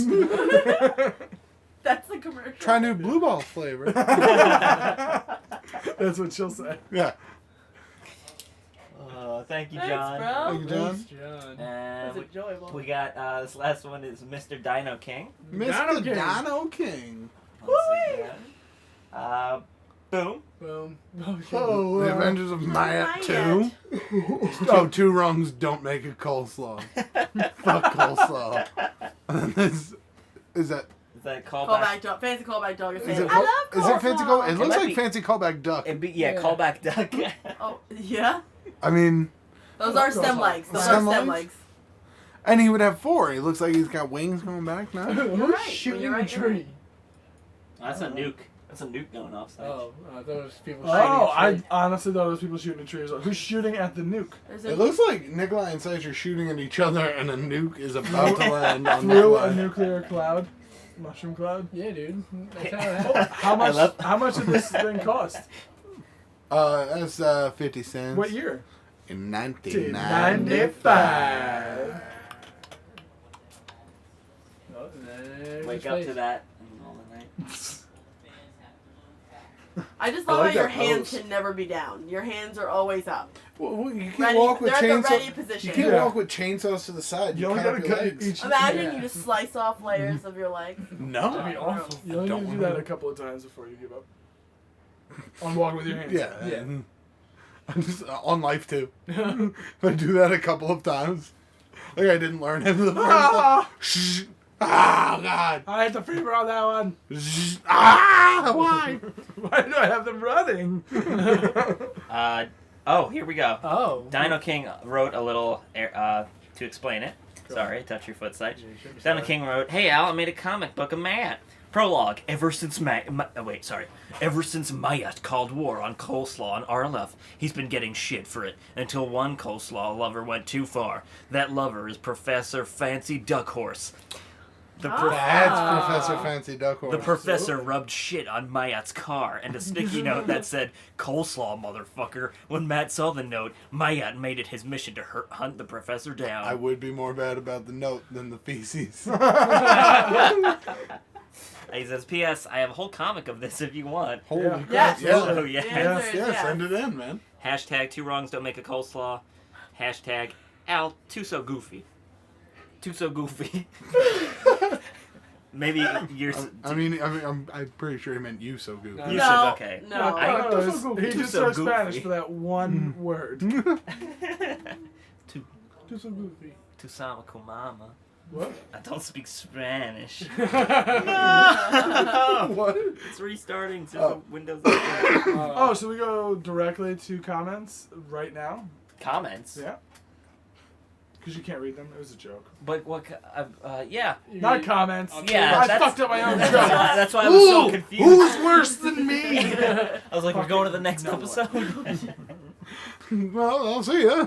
That's the commercial. Try new Blue Ball flavor. That's what she'll say. Yeah. Thank you, Thanks, John. bro. Thank you, John. Thanks, John. That's And enjoyable. we got this last one is Mr. Dino King. Mr. King. Dino King. Let's see that. Boom. Boom. Oh, the Avengers of Maya Maya. 2. Oh, 2 wrongs don't make a coleslaw. Fuck coleslaw. And then is that... Is that callback? Callback dog. Fancy callback dog. Is Saying, it, I love is it fancy call? It coleslaw. looks might like be- fancy callback duck. Yeah, callback duck. Oh, yeah? I mean, Those are stem legs. Those Stem are stem legs? legs. and he would have 4. He looks like he's got wings going back now. You're Who's right. shooting You're a right, you're tree? That's a nuke. That's a nuke going off stage. Oh, I thought it was people Oh, shooting a I tree. honestly thought it was people shooting a tree as well. Who's shooting at the nuke? There's It a, looks like Nicholi and Sage are shooting at each other, and a nuke is about to land on Through a Nicholi. nuclear cloud? Mushroom cloud? Yeah, dude. That's how it happened. How much? love- How much did this thing cost? That's 50 cents. What year? In 1995. 95. Oh, there's Wake his up face. to that in the middle of the night. I just I thought like about your that hands pose. can never be down. Your hands are always up. Well, you can't Ready. walk with They're at the chainsaws. ready You position. can't Yeah. walk with chainsaws to the side. You You only cut gotta your cut legs. each. Imagine Yeah. you just slice off layers of your leg. No. That'd be awful. You only Don't need to do that a couple of times before you give up. On walking with your hands. Yeah. Yeah. I'm just on life too. If I do that a couple of times, like I didn't learn it the first time. Ah, Shh. Ah, God. I had the fever on that one. Shh. Ah, why? Why do I have them running? Oh, here we go. Oh. Dino King wrote a little to explain it. Sorry, touch your foot, Sage. Dino King wrote, "Hey Al, I made a comic book of Matt. Prologue. Ever since Mayat called war on coleslaw and RLF, he's been getting shit for it. Until one coleslaw lover went too far. That lover is Professor Fancy Duckhorse. That's Professor Fancy Duckhorse. The professor rubbed shit on Mayat's car and a sticky note that said, coleslaw, motherfucker. When Matt saw the note, Mayat made it his mission to hunt the professor down." I would be more bad about the note than the feces. He says, "P.S. I have a whole comic of this if you want." Holy Yeah. crap. Yes. Yeah. Oh, yeah. The answer is Yeah, yes. send it in, man. Hashtag 2 wrongs don't make a coleslaw. Hashtag Al, too so goofy. Too so goofy. Maybe you're... I'm pretty sure he meant you so goofy. You No, said okay. no. I- No, he Too just so spoke goofy. Spanish for that one word. Too Too so goofy. sama con mama. What? I don't speak Spanish. What? It's restarting to Oh. Windows. Oh, so we go directly to comments right now? Comments? Yeah. Because you can't read them. It was a joke. But what... yeah. Not comments. Yeah, I that's- fucked up my own That's joke. why, that's why I was so confused. Who's worse than me? I was like, we're going to the next episode? Well, I'll see ya.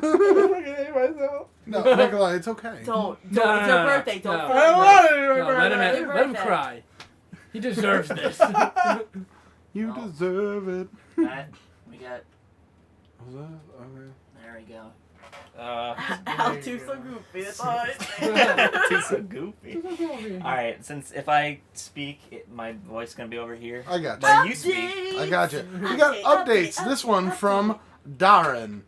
No, Nikolai, it's okay. Don't. No, It's no, your no, birthday. Don't. no. I don't want it No, anymore. let him Happy let him birthday. cry. He deserves this. You No. deserve it. Alright, we got... Was that? Okay. There we go. Al, too so goofy. That's all I say. Too so goofy. Alright, since if I speak, my voice is going to be over here. I got you. But you speak. I got you. We got updates. This one from Darin.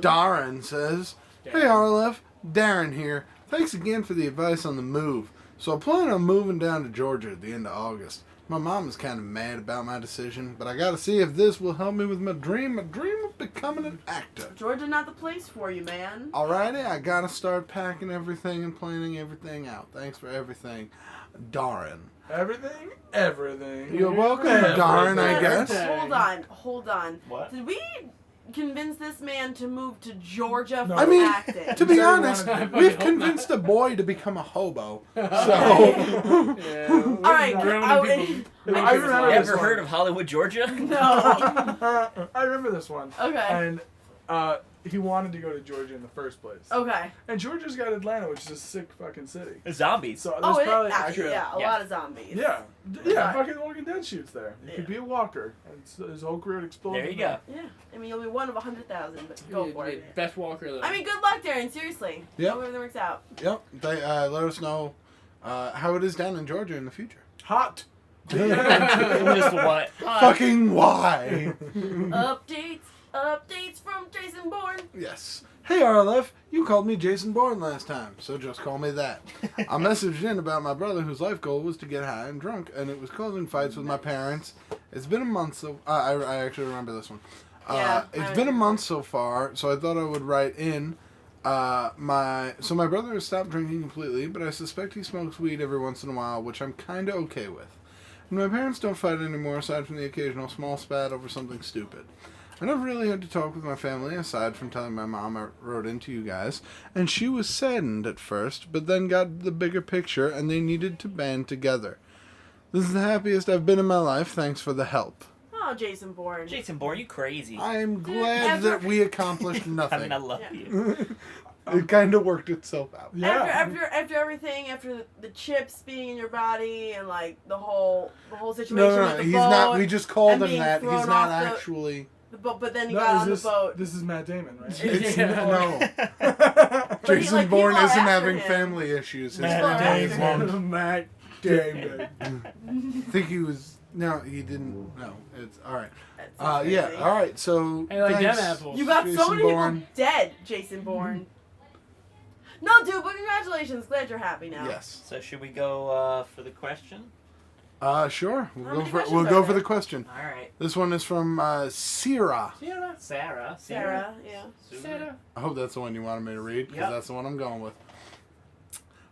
Darin says, "Hey RLF, Darin here. Thanks again for the advice on the move. So I plan on moving down to Georgia at the end of August. My mom is kind of mad about my decision, but I gotta see if this will help me with my dream of becoming an actor. Georgia, not the place for you, man. Alrighty, I gotta start packing everything and planning everything out. Thanks for everything, Darin." Everything. You're welcome, Everything. Darin, I guess. Hold on. What? Did we convince this man to move to Georgia No. for I mean, acting? To be said he honest, wanted to- we've I hope convinced a boy to become a hobo. So, All right. I remember You this ever one. heard of Hollywood, Georgia? No. I remember this one. Okay. And he wanted to go to Georgia in the first place. Okay. And Georgia's got Atlanta, which is a sick fucking city. Zombies. So there's Oh, probably actually, actually yeah, a lot of zombies. yeah, Right. fucking Walking Dead shoots there. He could be a walker, and his whole career would explode. There you go. Yeah. I mean, you'll be one of 100,000, but go for it. Best walker though. I mean, good luck, Darin. Seriously. Yep. Hope everything works out. Yep. They let us know how it is down in Georgia in the future. Hot. Just what? Fucking why? Updates from Jason Bourne. Yes. Hey RLF, you called me Jason Bourne last time, so just call me that. I messaged in about my brother whose life goal was to get high and drunk, and it was causing fights with my parents. It's been a month, so I actually remember this one. It's been a month so far, so I thought I would write in. My brother has stopped drinking completely, but I suspect he smokes weed every once in a while, which I'm kind of okay with. And my parents don't fight anymore, aside from the occasional small spat over something stupid. I never really had to talk with my family, aside from telling my mom I wrote into you guys, and she was saddened at first, but then got the bigger picture, and they needed to band together. This is the happiest I've been in my life, thanks for the help. Oh, Jason Bourne. Jason Bourne, you crazy. I'm glad that we accomplished I nothing. mean, I love Yeah. you. It kind of worked itself out. Yeah. After everything, after the chips being in your body and like the whole situation No, with the he's boat, not. We just called and him being that. He's thrown not off the- actually. the boat, but then he No, got is on this, the boat. This is Matt Damon, right? It's Yeah. no. But he, Jason like, Bourne people are isn't after having him. family issues. His Matt family is Damon. long. Matt Damon. I think he was. No, he didn't. No, it's all right. That's Yeah, crazy. all right. So Hey, like thanks. them apples. You got so Jason many Bourne. people dead, Jason Bourne. No, dude, but congratulations. Glad you're happy now. Yes. So should we go for the question? Sure. How many questions We'll are go for there? the question. All right. This one is from Sierra. Sarah. Sarah, yeah. Sarah. I hope that's the one you wanted me to read, because Yep. that's the one I'm going with.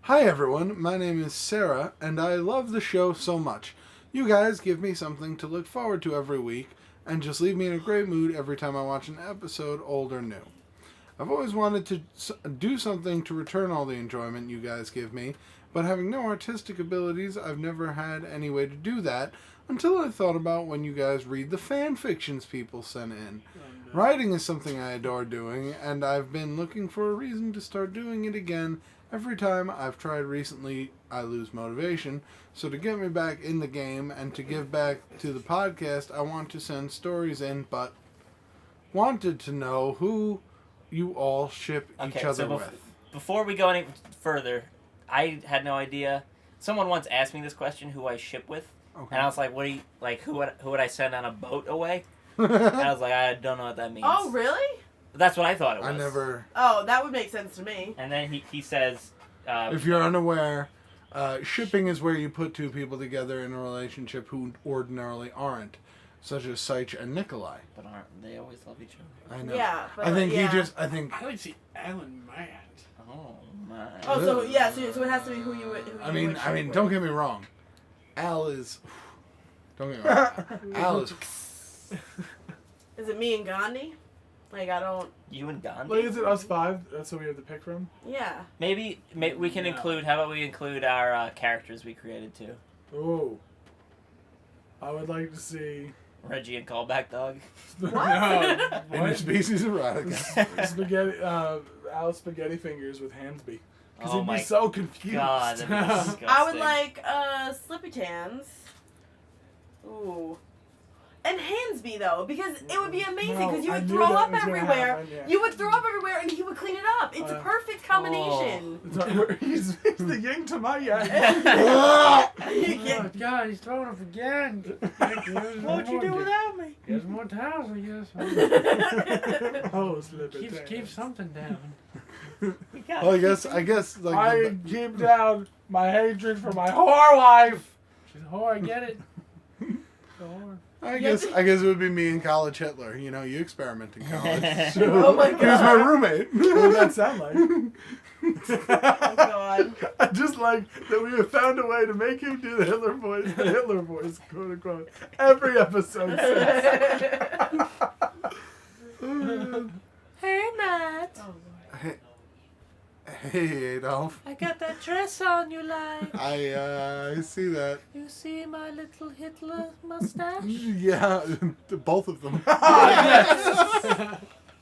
Hi everyone, my name is Sarah, and I love the show so much. You guys give me something to look forward to every week, and just leave me in a great mood every time I watch an episode, old or new. I've always wanted to do something to return all the enjoyment you guys give me, but having no artistic abilities, I've never had any way to do that, until I thought about when you guys read the fan fictions people sent in. Writing is something I adore doing, and I've been looking for a reason to start doing it again. Every time I've tried recently, I lose motivation. So to get me back in the game and to give back to the podcast, I want to send stories in, but wanted to know who you all ship each other with. Before we go any further, I had no idea. Someone once asked me this question: who I ship with, Okay. and I was like, "What do you like? Who would I send on a boat away?" And I was like, "I don't know what that means." Oh, really? That's what I thought it was. I never. Oh, that would make sense to me. And then he says, If you're unaware, shipping is where you put two people together in a relationship who ordinarily aren't, such as Seich and Nicholi. "But aren't they always love each other?" I know. Yeah, but I think yeah. I think. I like to see Alan mad. Oh my. Oh, so yeah, so it has to be who you would. Who I you mean, would I ship mean, with. don't get me wrong. Al is. Don't get me wrong. Al is. Is it me and Gandhi? Like I don't. You and Gandhi? Like, is it us five? That's what we have to pick from? Yeah. Maybe we can include. How about we include our characters we created too? Oh. I would like to see Reggie and Callback Dog. No. Interspecies erotica. spaghetti, Al Spaghetti Fingers with Hansby. Because Oh he'd my be so confused. God, that'd be disgusting. I would like Slippy Tans. Ooh. And Hansby though, because it would be amazing No, because you I would knew throw that up was gonna everywhere. happen, yeah. You would throw up everywhere and he would clean it up. It's a perfect combination. He's the yin to my yang. You can't- Oh, God, he's throwing up again. What'd you do without me? There's more towels, I guess. Oh, Slippy Tans. Keep something down. Well, I guess like. I keep down my hatred for my whore wife. She's a whore, I get it. She's a whore. I guess it would be me in college Hitler. You know, you experiment in college. Oh my He was my God. roommate. What would that sound like? Oh God. I just like that we have found a way to make him do the Hitler voice, quote unquote, every episode since. Hey Matt, Oh, Hey Adolf. I got that dress on you like. I see that. You see my little Hitler mustache? Yeah, both of them.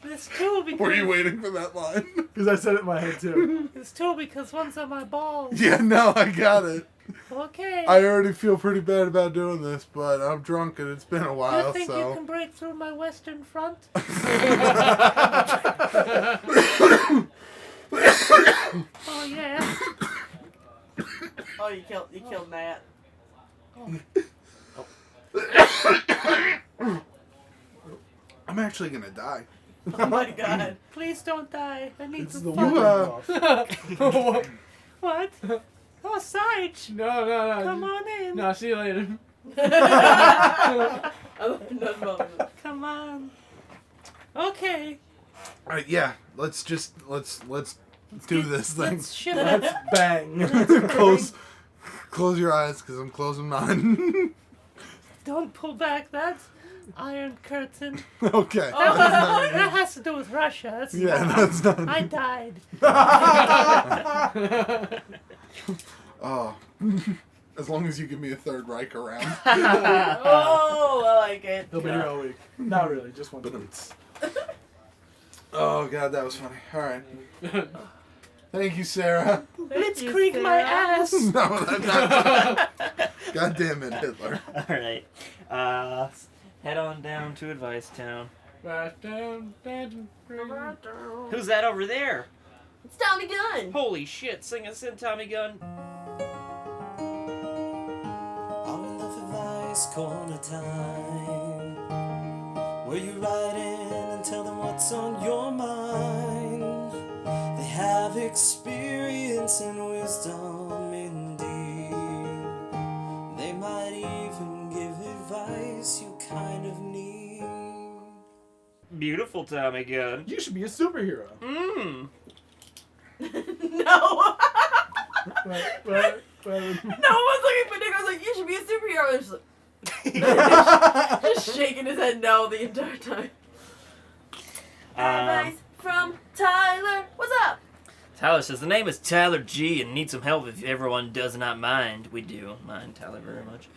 It's two because... Were you waiting for that line? Because I said it in my head too. It's two because one's on my balls. Yeah, no, I got it. Okay. I already feel pretty bad about doing this, but I'm drunk and it's been a while, You think so... you can break through my western front? Oh, yeah. Oh, you killed Matt. I'm actually gonna die. Oh my god. Please don't die. I need It's some the fun. one. What? Oh, Sarge. No. Come on in. No, see you later. Come on. Okay. Alright, yeah, let's do this thing. Let's ship Let's it. bang. Close your eyes, because I'm closing mine. Don't pull back that Iron Curtain. Okay. That has to do with Russia. That's Yeah, not- that's not... I died. Oh. As long as you give me a Third Reich around. Oh, I like it. He'll be here all week. Not really, just one week. Oh, God, that was funny. Alright. Thank you, Sarah. Blitzkrieg my ass. No, that's not... God damn it, Hitler. Alright. Head on down to Advice Town. Who's that over there? It's Tommy Gunn. Holy shit, sing us in, Tommy Gunn. Our Love Advice Corner time, where you write in and tell them what's on your mind. They have experience and wisdom indeed. They might even give advice you kind of need. Beautiful, Tommy Gunn. You should be a superhero. Mmm. No. But, No one was looking for Nick. I was like, you should be a superhero. And just, just shaking his head no the entire time. Advice from Tyler. What's up? Tyler says, the name is Tyler G and need some help if everyone does not mind. We do mind Tyler very much.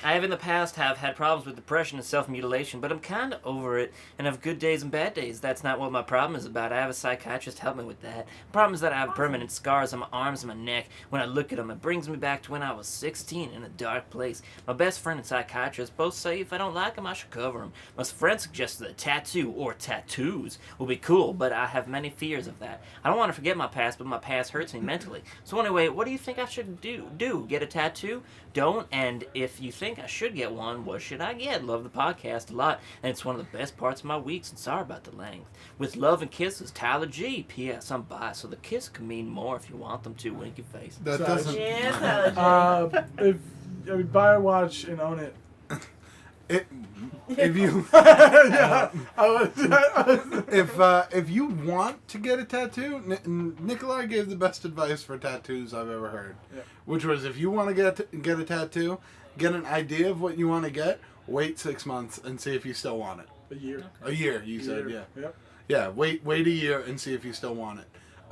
I have in the past had problems with depression and self-mutilation, but I'm kind of over it and have good days and bad days. That's not what my problem is about. I have a psychiatrist help me with that. The problem is that I have permanent scars on my arms and my neck. When I look at them, it brings me back to when I was 16 in a dark place. My best friend and psychiatrist both say if I don't like them, I should cover them. My friend suggested a tattoo or tattoos will be cool, but I have many fears of that. I don't want to forget my past, but my past hurts me mentally. So anyway, what do you think I should do? Get a tattoo? Don't. And if you think I should get one, what should I get? Love the podcast a lot, and it's one of the best parts of my weeks, and sorry about the length. With love and kisses, Tyler G. P.S. I'm bi, so the kiss can mean more if you want them to. Wink your face. That Sorry. doesn't... Yeah, Tyler. If buy a watch and own it. If you... Yeah, If you want to get a tattoo, Nicholi gave the best advice for tattoos I've ever heard. Yeah. Which was, if you want to get a tattoo, get an idea of what you want to get, wait 6 months and see if you still want it. A year. A year, you said, yeah. Yep. Yeah, wait a year and see if you still want it.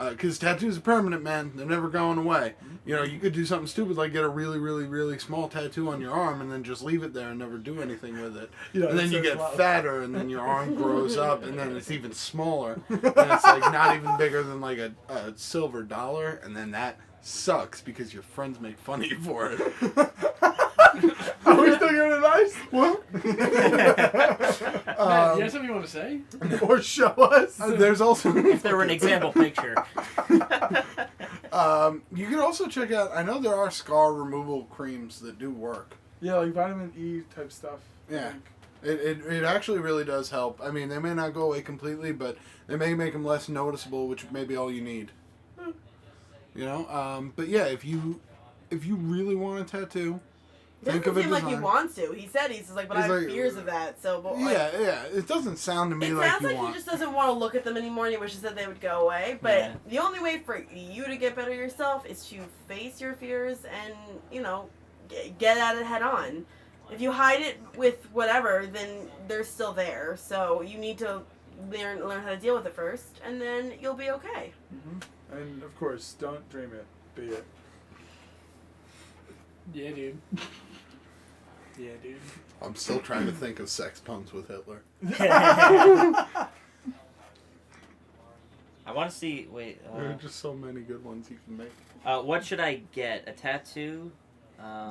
Because tattoos are permanent, man. They're never going away. You know, you could do something stupid like get a really, really, really small tattoo on your arm and then just leave it there and never do anything with it. Yeah, and then you that says get a lot. fatter and then your arm grows up and then it's even smaller. And it's like not even bigger than like a silver dollar. And then that sucks because your friends make fun of you for it. Are we still giving advice? What? Matt, you have something you want to say? Or show us? There's also... If there were an example picture. You can also check out... I know there are scar removal creams that do work. Yeah, like vitamin E type stuff. Yeah. It actually really does help. I mean, they may not go away completely, but they may make them less noticeable, which may be all you need. You know? But yeah, if you really want a tattoo... It doesn't Think of a seem like he design. wants to. He said he's just like, but I He's have like- fears of that. So, but like, Yeah. It doesn't sound to me it like sounds you like want. he just doesn't want to look at them anymore, and he wishes that they would go away. But Yeah. the only way for you to get better yourself is to face your fears and get at it head on. If you hide it with whatever, then they're still there. So you need to learn how to deal with it first, and then you'll be okay. And of course, don't dream it, be it. Yeah, dude. Yeah, dude. I'm still trying to think of sex puns with Hitler. I want to see. Wait. There are just so many good ones you can make. What should I get? A tattoo?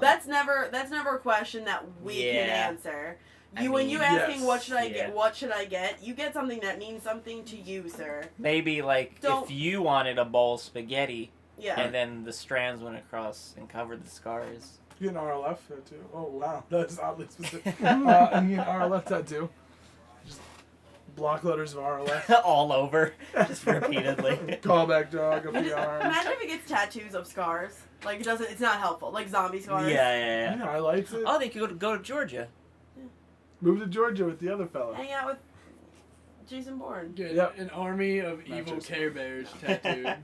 That's never a question that we can answer. When you asking what should I get, what should I get? You get something that means something to you, sir. Maybe like if you wanted a bowl of spaghetti, and then the strands went across and covered the scars. You get an RLF tattoo. Oh wow, that's oddly specific. And you get an RLF tattoo. Just block letters of RLF all over, just repeatedly. Callback dog up the arm. Imagine if it gets tattoos of scars. Like it's not helpful. Like zombie scars. Yeah. Highlights it. Oh, they could go to Georgia. Move to Georgia with the other fella. Hang out with Jason Bourne. Get an army of evil Care Bears tattooed.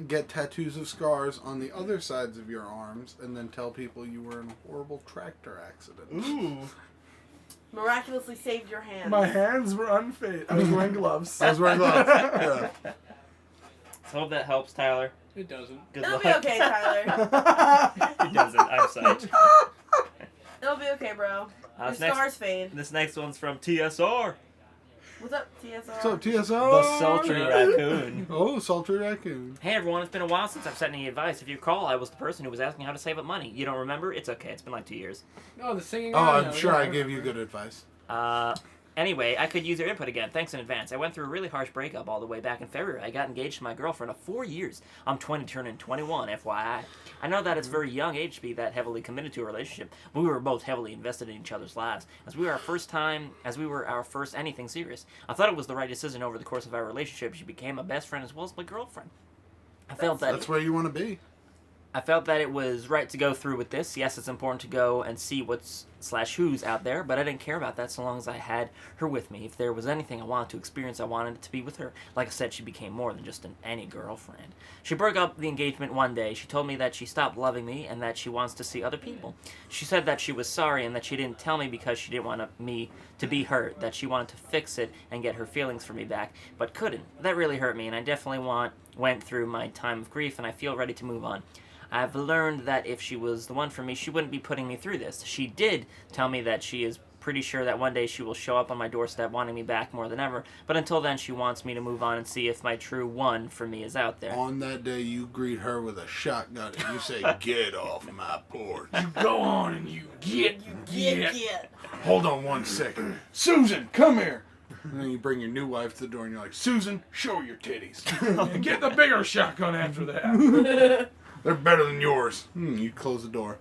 Get tattoos of scars on the other sides of your arms, and then tell people you were in a horrible tractor accident. Ooh. Miraculously saved your hands. My hands were unfazed. I was wearing gloves. Yeah. So hope that helps, Tyler. It doesn't. It'll be okay, Tyler. It doesn't. I'm sorry. It'll be okay, bro. Your scars fade. This next one's from TSR. What's up, TSR? What's up, TSR? The Sultry Raccoon. Oh, Sultry Raccoon. Hey everyone, it's been a while since I've sent any advice. If you recall, I was the person who was asking how to save up money. You don't remember? It's okay. It's been like 2 years. Oh, the singing. Oh, I'm sure I gave you good advice. Anyway, I could use your input again. Thanks in advance. I went through a really harsh breakup all the way back in February. I got engaged to my girlfriend of 4 years. I'm 20 turning 21, FYI. I know that it's a very young age to be that heavily committed to a relationship, but we were both heavily invested in each other's lives. As we were our first anything serious. I thought it was the right decision over the course of our relationship. She became my best friend as well as my girlfriend. That's where you want to be. I felt that it was right to go through with this. Yes, it's important to go and see who's out there, but I didn't care about that so long as I had her with me. If there was anything I wanted to experience, I wanted it to be with her. Like I said, she became more than just any girlfriend. She broke up the engagement one day. She told me that she stopped loving me and that she wants to see other people. She said that she was sorry and that she didn't tell me because she didn't want me to be hurt, that she wanted to fix it and get her feelings for me back, but couldn't. That really hurt me, and I definitely went through my time of grief, and I feel ready to move on. I've learned that if she was the one for me, she wouldn't be putting me through this. She did tell me that she is pretty sure that one day she will show up on my doorstep wanting me back more than ever, but until then she wants me to move on and see if my true one for me is out there. On that day, you greet her with a shotgun and you say, "Get off my porch." You go on and you get. Hold on 1 second. Susan, come here. And then you bring your new wife to the door and you're like, "Susan, show your titties." And get the bigger shotgun after that. They're better than yours. You close the door.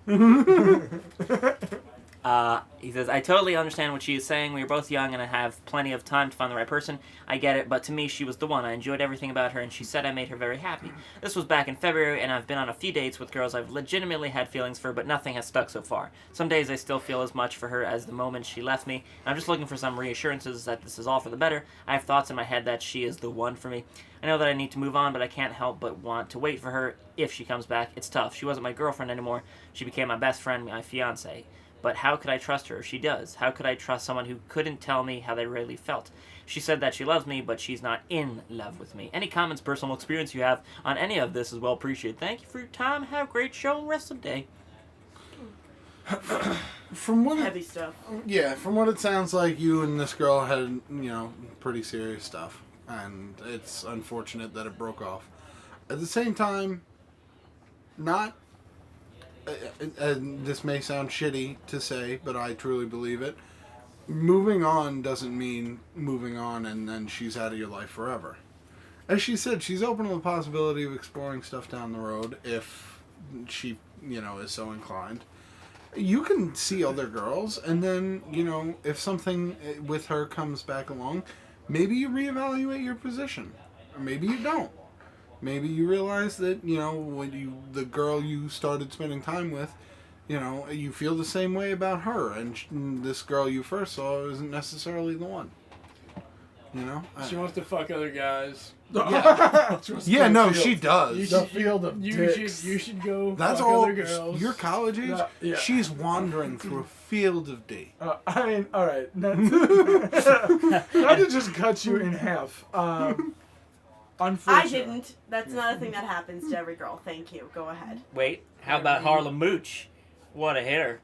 He says, I totally understand what she is saying. We are both young and I have plenty of time to find the right person. I get it, but to me, she was the one. I enjoyed everything about her, and she said I made her very happy. This was back in February, and I've been on a few dates with girls I've legitimately had feelings for, but nothing has stuck so far. Some days I still feel as much for her as the moment she left me, and I'm just looking for some reassurances that this is all for the better. I have thoughts in my head that she is the one for me. I know that I need to move on, but I can't help but want to wait for her if she comes back. It's tough. She wasn't my girlfriend anymore. She became my best friend, my fiancé. But how could I trust her if she does? How could I trust someone who couldn't tell me how they really felt? She said that she loves me, but she's not in love with me. Any comments, personal experience you have on any of this is well appreciated. Thank you for your time. Have a great show and rest of the day. Heavy stuff. Yeah, from what it sounds like, you and this girl had, pretty serious stuff. And it's unfortunate that it broke off. At the same time, and this may sound shitty to say, but I truly believe it. Moving on doesn't mean moving on and then she's out of your life forever. As she said, she's open to the possibility of exploring stuff down the road if she, is so inclined. You can see other girls, and then, if something with her comes back along, maybe you reevaluate your position. Or maybe you don't. Maybe you realize that, when the girl you started spending time with, you feel the same way about her, and this girl you first saw isn't necessarily the one. She wants to fuck other guys. Yeah, she does. The field of dicks. You should go That's fuck all. other girls. Your college age, she's wandering through a field of D. All right. Not to just cut you in half. Unfortunately. I didn't. That's not a thing that happens to every girl. Thank you. Go ahead. Wait, how about Harlem Mooch? What a hitter.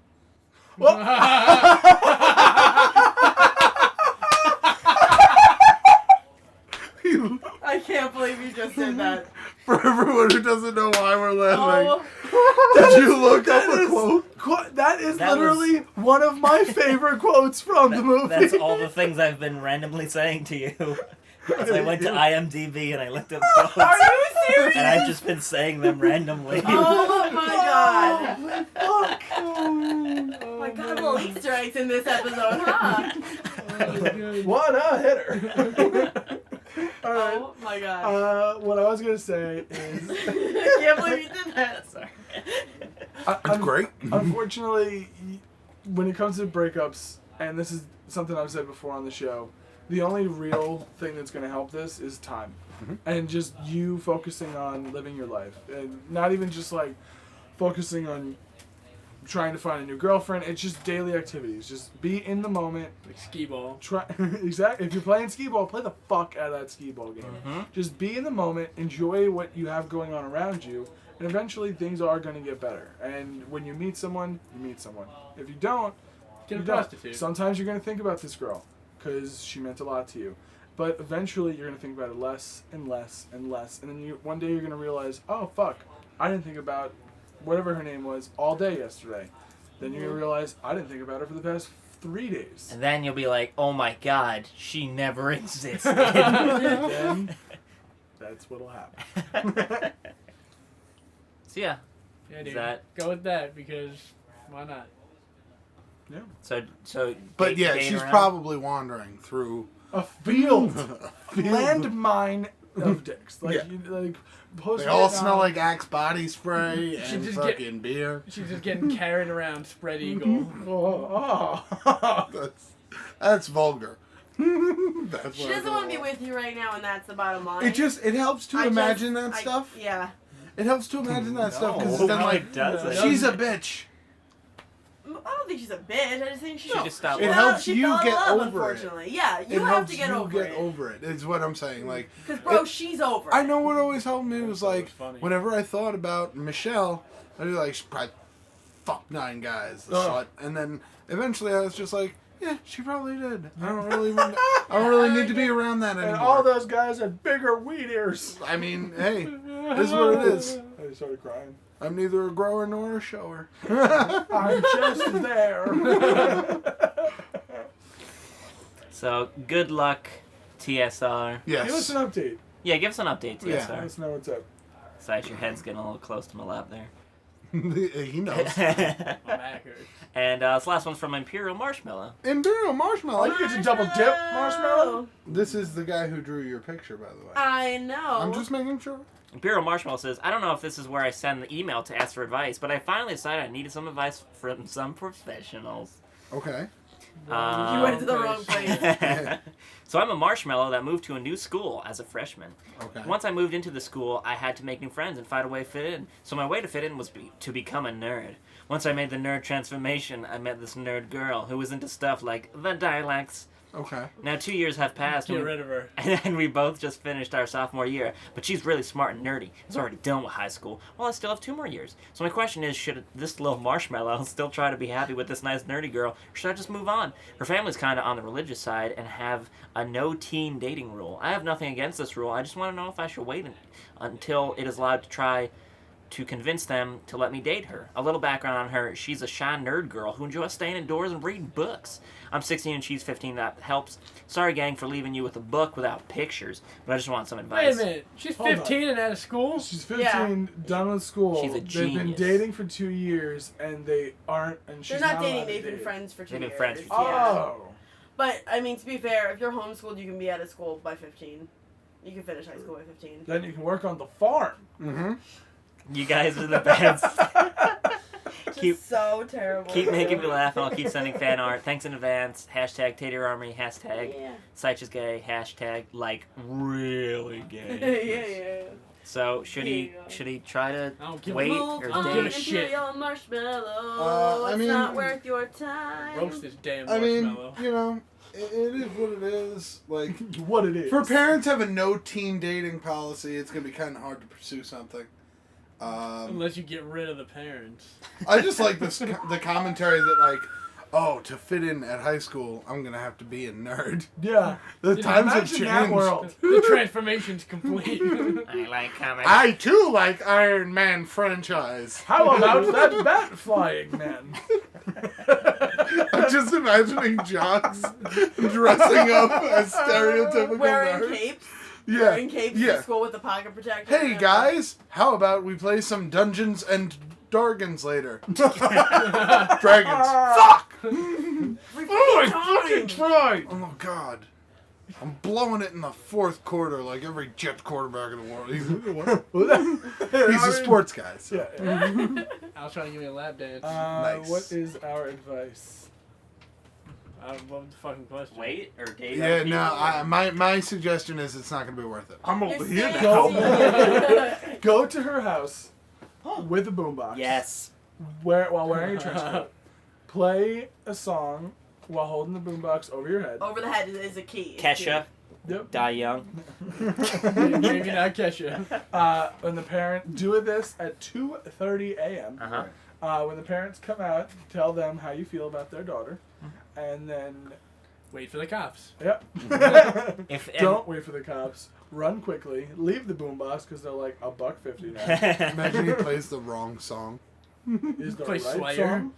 favorite quotes from the movie. That's all the things I've been randomly saying to you. As I went to IMDb and I looked up quotes. Are you serious? And I've just been saying them randomly. Oh my god. Fuck. Oh my god, little Easter eggs in this episode, huh? What a hitter. All right. Oh my god. What I was going to say is... I can't believe you did that. Sorry. It's great. Unfortunately, when it comes to breakups, and this is something I've said before on the show, the only real thing that's going to help this is time. And just you focusing on living your life. And not even just like focusing on trying to find a new girlfriend. It's just daily activities. Just be in the moment. Like skee ball. Try exactly. If you're playing skee ball, play the fuck out of that skee ball game. Just be in the moment. Enjoy what you have going on around you. And eventually things are going to get better. And when you meet someone, you meet someone. If you don't, Get a you don't. prostitute. Sometimes you're going to think about this girl because she meant a lot to you. But eventually you're going to think about it less and less and less. And then one day you're going to realize, oh, fuck, I didn't think about whatever her name was all day yesterday. Then you're going to realize, I didn't think about her for the past 3 days. And then you'll be like, oh my god, she never existed. Then that's what'll happen. So yeah. Yeah, dude. That- Go with that because why not? Yeah. So But yeah, date she's around? probably wandering through A field. Landmine of dicks. Like, Yeah. like post They all smell like Axe body spray She and just fucking beer. She's just getting carried around spread eagle. Oh. That's vulgar. That's She what I doesn't want to be call with you right now, and that's the bottom line. it helps to imagine that stuff. Yeah. It helps to imagine that stuff because No, then it like doesn't. she's a bitch. I don't think she's a bitch. I just think She just stopped. It fell- helps she you fell in get love, over it. unfortunately. Yeah, you It have helps to get you over get it. over it. Is what I'm saying. Like, Because, bro, she's over it. I know what always helped me was like funny. whenever I thought about Michelle, I'd be like, she probably fucked 9 guys, the slut. And then eventually I was just like, yeah, she probably did. I don't really need to be around that anymore. And all those guys had bigger weed ears. I mean, hey, this is what it is. I started crying. I'm neither a grower nor a shower. I'm just there. So good luck, TSR. Yes. Give us an update. Yeah, give us an update, Yeah. TSR. Let us know what's up. Besides, your head's getting a little close to my lap there. He knows. I'm accurate. And this last one's from Imperial Marshmallow. Imperial Marshmallow. You get to double dip, Marshmallow. This is the guy who drew your picture, by the way. I know. I'm just making sure. Imperial Marshmallow says, I don't know if this is where I send the email to ask for advice, but I finally decided I needed some advice from some professionals. Okay. You went to the wrong place. So I'm a marshmallow that moved to a new school as a freshman. Okay. Once I moved into the school, I had to make new friends and find a way to fit in. So my way to fit in was to become a nerd. Once I made the nerd transformation, I met this nerd girl who was into stuff like the dialects. Okay. Now 2 years have passed, Get rid of her. and we both just finished our sophomore year. But she's really smart and nerdy. Is already done with high school. Well, I still have 2 more years. So my question is, should this little marshmallow still try to be happy with this nice nerdy girl, or should I just move on? Her family's kind of on the religious side and have a no-teen dating rule. I have nothing against this rule. I just want to know if I should wait until it is allowed to try to convince them to let me date her. A little background on her: she's a shy nerd girl who enjoys staying indoors and reading books. I'm 16 and she's 15. That helps. Sorry, gang, for leaving you with a book without pictures, but I just want some Wait advice. a minute. She's Hold on. 15 and out of school? She's 15, done with school. She's a They've been genius. dating for 2 years, and they aren't. And she's They're not dating. allowed to They've been date. friends for 2 They've been years. friends for 2 Oh. But, I mean, to be fair, if you're homeschooled, you can be out of school by 15. You can finish high school by 15. Then you can work on the farm. Mm-hmm. You guys are the best. keep So terrible. keep making me laugh, and I'll keep sending fan art. Thanks in advance. Hashtag Tater Army. Hashtag Yeah. Sitch is gay. Hashtag like really yeah, gay. yeah. So should he try to I don't give wait a Move or I don't on, give a date? shit. Imperial Marshmallow. I it's mean- not worth your time. Roast this damn I mean, marshmallow. you know, it is what it is. Like, What it is. for parents have a no teen dating policy, it's gonna be kind of hard to pursue something. Unless you get rid of the parents. I just like the commentary that like, oh, to fit in at high school, I'm gonna have to be a nerd. Yeah. The times have Imagine changed. that world. The transformation's complete. I like comics. I too like Iron Man franchise. How about that bat flying man? I'm just imagining jocks dressing up as stereotypical Wearing nerds. capes. Yeah. Wearing capes Yeah. to school with the pocket protector. Hey guys, how about we play some Dungeons and Dragons later? Dragons. Fuck! tried. Oh god. I'm blowing it in the fourth quarter like every Jet quarterback in the world. He's a sports guy. So. Yeah. I was trying to give me a lap dance. Nice. What is our advice? I love the fucking question. Wait or date? Yeah, other no. people? My suggestion is it's not going to be worth it. I'm over here now. Go, go to her house with a boombox. Yes. While wearing a trench coat. Play a song while holding the boombox over your head. Over the head is a key. It's Kesha, Yep. Die Young. Maybe not Kesha. When the parent do this at 2:30 a.m. Uh-huh. When the parents come out, tell them how you feel about their daughter, and then Wait for the cops. yep. If Don't wait for the cops. Run quickly. Leave the boombox because they're like $1.50 now. Imagine he plays the wrong song. Is the Play right Slayer. song?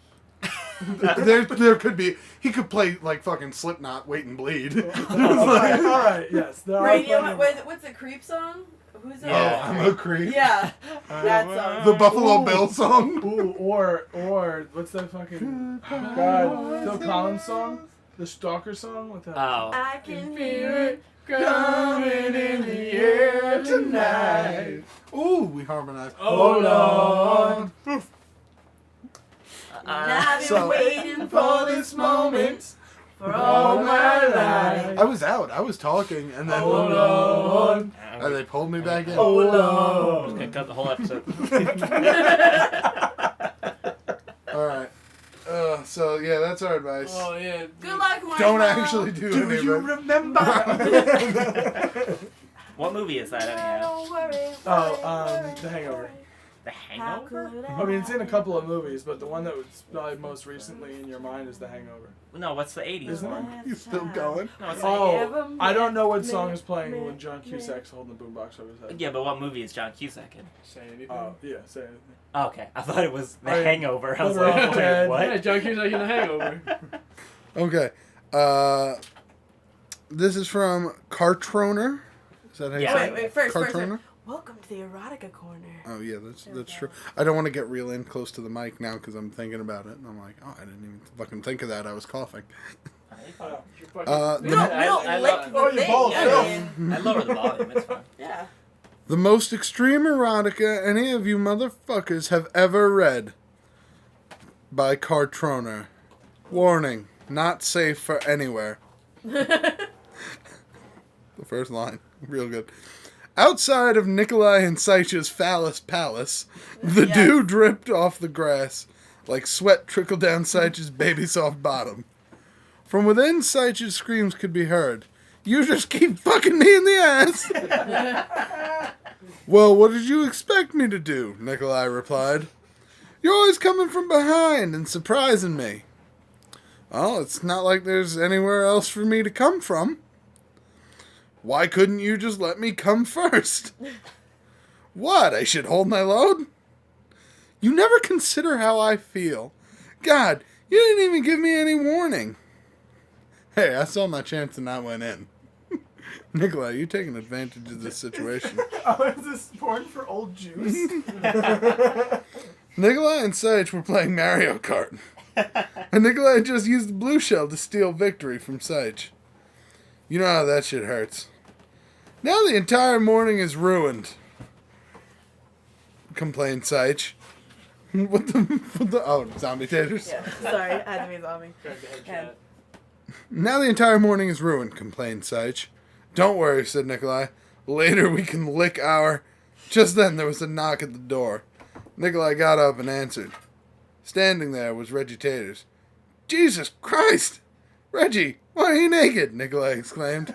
there could be. He could play like fucking Slipknot, Wait and Bleed. all right, yes. There are Radio. plenty of- What's the creep song? Who's that? Yeah. Oh, I'm a creep. Yeah. That song. The Buffalo Ooh. Bill song. Ooh, or what's that fucking God Phil Collins song? The Stalker song with that. Oh. I can hear it. Coming in the air tonight. Ooh, we harmonized. Oh Lord. And I've been So- waiting for this moment for all my life. I was out. I was talking, and then Oh Lord. and they pulled me back in. Oh I'm Lord. just gonna cut the whole episode. All right. So yeah, that's our advice. Oh yeah. Good luck, Marshmallow. Don't actually do any of it. remember? What movie is that anyhow? Don't worry, The Hangover. The How Hangover? could I mean, it's in a couple of movies, but the one that was probably most recently in your mind is The Hangover. No, what's the 80s Isn't one? it? You still going? No, it's Oh, I don't know what song is playing when John Cusack's holding the boombox over his head. Yeah, but what movie is John Cusack in? Say anything. Oh, yeah, say anything. Oh, okay, I thought it was The Oh, yeah. Hangover. I was Those are like, all dead. wait, Yeah, what? John Cusack in The Hangover. Okay. This is from Cartroner. Is that how you Yeah. say it? Wait, first. Cartroner? Welcome to the erotica corner. Oh yeah, that's true. I don't want to get real in close to the mic now because I'm thinking about it, and I'm like, oh, I didn't even fucking think of that. I was coughing. We don't I lick love- the Oh, you thing. both I filth. mean, I lower the volume, it's fine. yeah. The most extreme erotica any of you motherfuckers have ever read. By Cartroner. Warning, not safe for anywhere. The first line, real good. Outside of Nicholi and Seich's phallus palace, the Yes. dew dripped off the grass like sweat trickled down Seich's baby soft bottom. From within, Seich's screams could be heard. You just keep fucking me in the ass. Well, what did you expect me to do? Nicholi replied. You're always coming from behind and surprising me. Well, it's not like there's anywhere else for me to come from. Why couldn't you just let me come first? What, I should hold my load? You never consider how I feel. God, you didn't even give me any warning. Hey, I saw my chance and I went in. Nicholi, you taking advantage of this situation. Oh, is this porn for old Jews? Nicholi and Seich were playing Mario Kart. And Nicholi just used the blue shell to steal victory from Seich. You know how that shit hurts. Now the entire morning is ruined, complained Seich. What the oh, zombie taters. Yeah. Sorry, I had to be a zombie. Grab the Yeah. headshot. Now the entire morning is ruined, complained Seich. Don't worry, said Nicholi. Later we can lick our... Just then there was a knock at the door. Nicholi got up and answered. Standing there was Reggie Taters. Jesus Christ! Reggie, why are you naked? Nicholi exclaimed.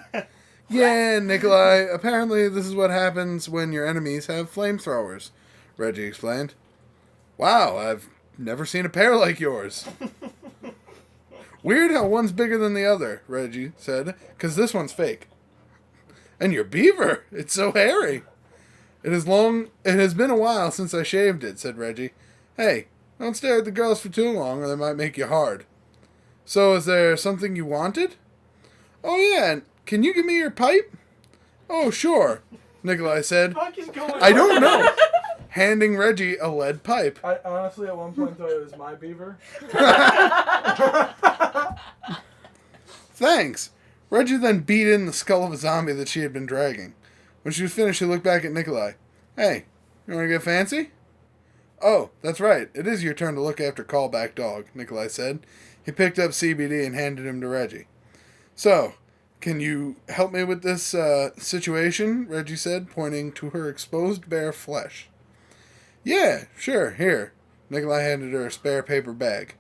Yeah, Nicholi, apparently this is what happens when your enemies have flamethrowers, Reggie explained. Wow, I've never seen a pair like yours. Weird how one's bigger than the other, Reggie said, 'cause this one's fake. And your beaver, it's so hairy. It has been a while since I shaved it, said Reggie. Hey, don't stare at the girls for too long or they might make you hard. So is there something you wanted? Oh yeah, can you give me your pipe? Oh sure, Nikolai said. What the fuck is going I on? don't know. Handing Reggie a lead pipe. I honestly at one point thought it was my beaver. Thanks. Reggie then beat in the skull of a zombie that she had been dragging. When she was finished, she looked back at Nikolai. Hey, you want to get fancy? Oh, that's right. It is your turn to look after Callback Dog, Nikolai said. He picked up CBD and handed him to Reggie. So, can you help me with this situation? Reggie said, pointing to her exposed bare flesh. Yeah, sure, here. Nikolai handed her a spare paper bag.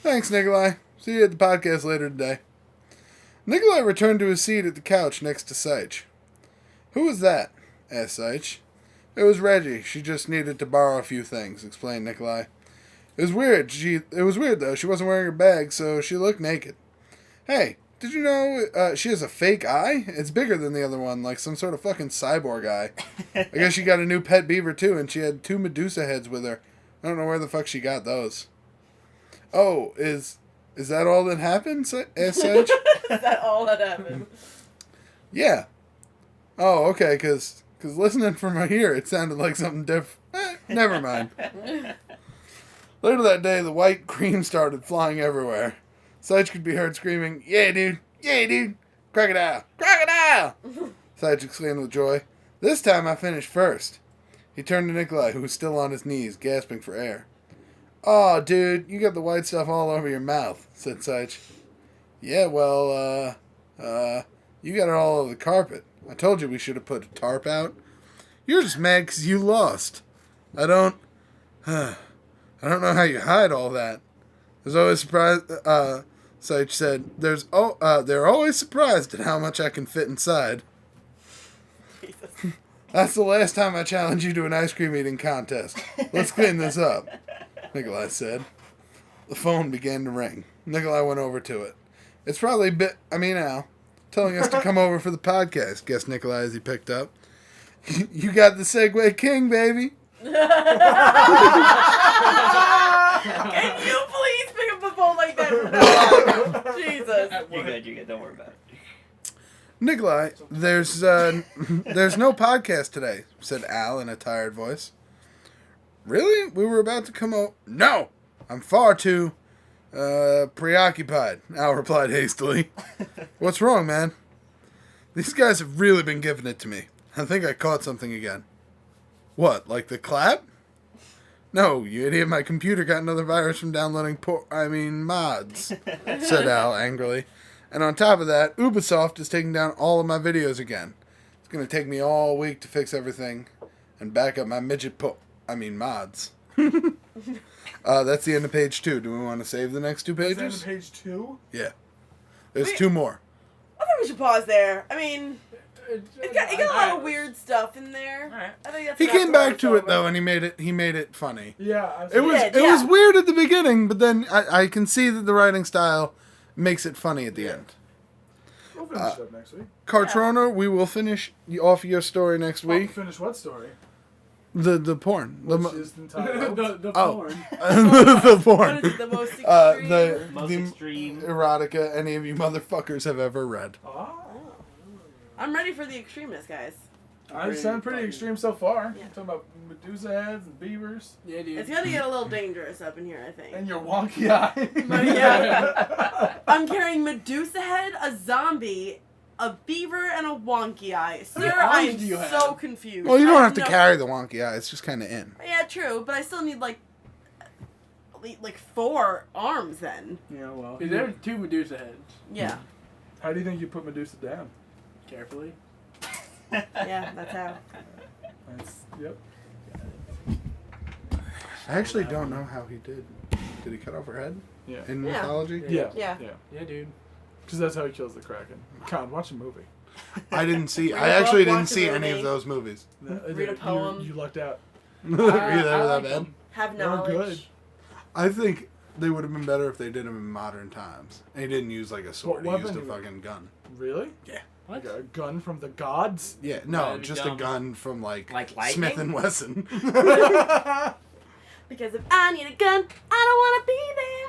Thanks, Nikolai. See you at the podcast later today. Nikolai returned to his seat at the couch next to Seich. Who was that? Asked Seich. It was Reggie. She just needed to borrow a few things, explained Nikolai. It was weird. It was weird, though. She wasn't wearing her bag, so she looked naked. Hey, did you know she has a fake eye? It's bigger than the other one, like some sort of fucking cyborg eye. I guess she got a new pet beaver, too, and she had 2 Medusa heads with her. I don't know where the fuck she got those. Oh, is that all that happened? Asked Sedge. Is that all that happened? Yeah. Oh, okay, because listening from here, it sounded like something different. Never mind. Later that day, the white cream started flying everywhere. Sedge could be heard screaming, "Yeah, dude! Yeah, dude! Crocodile! Crocodile!" Sedge exclaimed with joy. This time I finished first. He turned to Nikolai, who was still on his knees, gasping for air. "Aw, dude, you got the white stuff all over your mouth," said Seich. "Yeah, well, you got it all over the carpet. I told you we should have put a tarp out. You're just mad 'cause you lost. I don't know how you hide all that. There's always surprised," Seich said, they're always surprised at how much I can fit inside. Jesus. That's the last time I challenge you to an ice cream eating contest. Let's clean this up, Nikolai said. The phone began to ring. Nikolai went over to it. It's probably Al, telling us to come over for the podcast, guessed Nikolai as he picked up. You got the Segway King, baby. Can you please pick up the phone like that from now on? Jesus. You're good, don't worry about it. Nikolai, there's no podcast today, said Al in a tired voice. Really? We were about to come out. No! I'm far too, preoccupied, Al replied hastily. What's wrong, man? These guys have really been giving it to me. I think I caught something again. What, like the clap? No, you idiot, my computer got another virus from downloading mods, said Al angrily. And on top of that, Ubisoft is taking down all of my videos again. It's going to take me all week to fix everything and back up my mods. That's the end of page 2. Do we want to save the next 2 pages? That's the end of page 2? Yeah. There's 2 more. I think we should pause there. I mean, it got a lot of weird stuff in there. Alright. I think that's He enough came to back watch to it over. though, and he made it funny. Yeah. It was did, it yeah. was weird at the beginning, but then I can see that the writing style makes it funny at the end. We'll finish up next week. Cartrona, we will finish off your story next week. Finish what story? The porn. Which is entitled... the Oh. porn. The porn. What is the most extreme? Most the extreme. erotica any of you motherfuckers have ever read. I'm ready for the extremist, guys. I sound pretty extreme so far. Yeah. Talking about Medusa heads and beavers. Yeah, dude. It's gonna get a little dangerous up in here, I think. And your wonky eye. But yeah, I'm carrying Medusa head, a zombie, a beaver, and a wonky eye. Sir, many I arms am do you have? so confused. Well, you don't I have to know- carry the wonky eye. It's just kind of in. Yeah, true, but I still need like 4 arms then. Yeah, well. Because there are 2 Medusa heads. Yeah, How do you think you put Medusa down? Carefully. yeah, that's how. Yep. I actually don't know how he did. Did he cut off her head Yeah. in Yeah. mythology? Yeah. Yeah. Yeah, dude. Because that's how he kills the Kraken. God, watch a movie. I didn't see. We I actually both didn't watched see the any of movie. those movies. Read a poem. You lucked out. Were you there I that like bad? Have They're knowledge. good. I think they would have been better if they did them in modern times. And he didn't use like a sword. What He used a weapon? fucking gun. Really? Yeah. Like a gun from the gods? Yeah. No, Rather just gun. a gun from like Like Smith lightning? and Wesson. Because if I need a gun, I don't want to be there.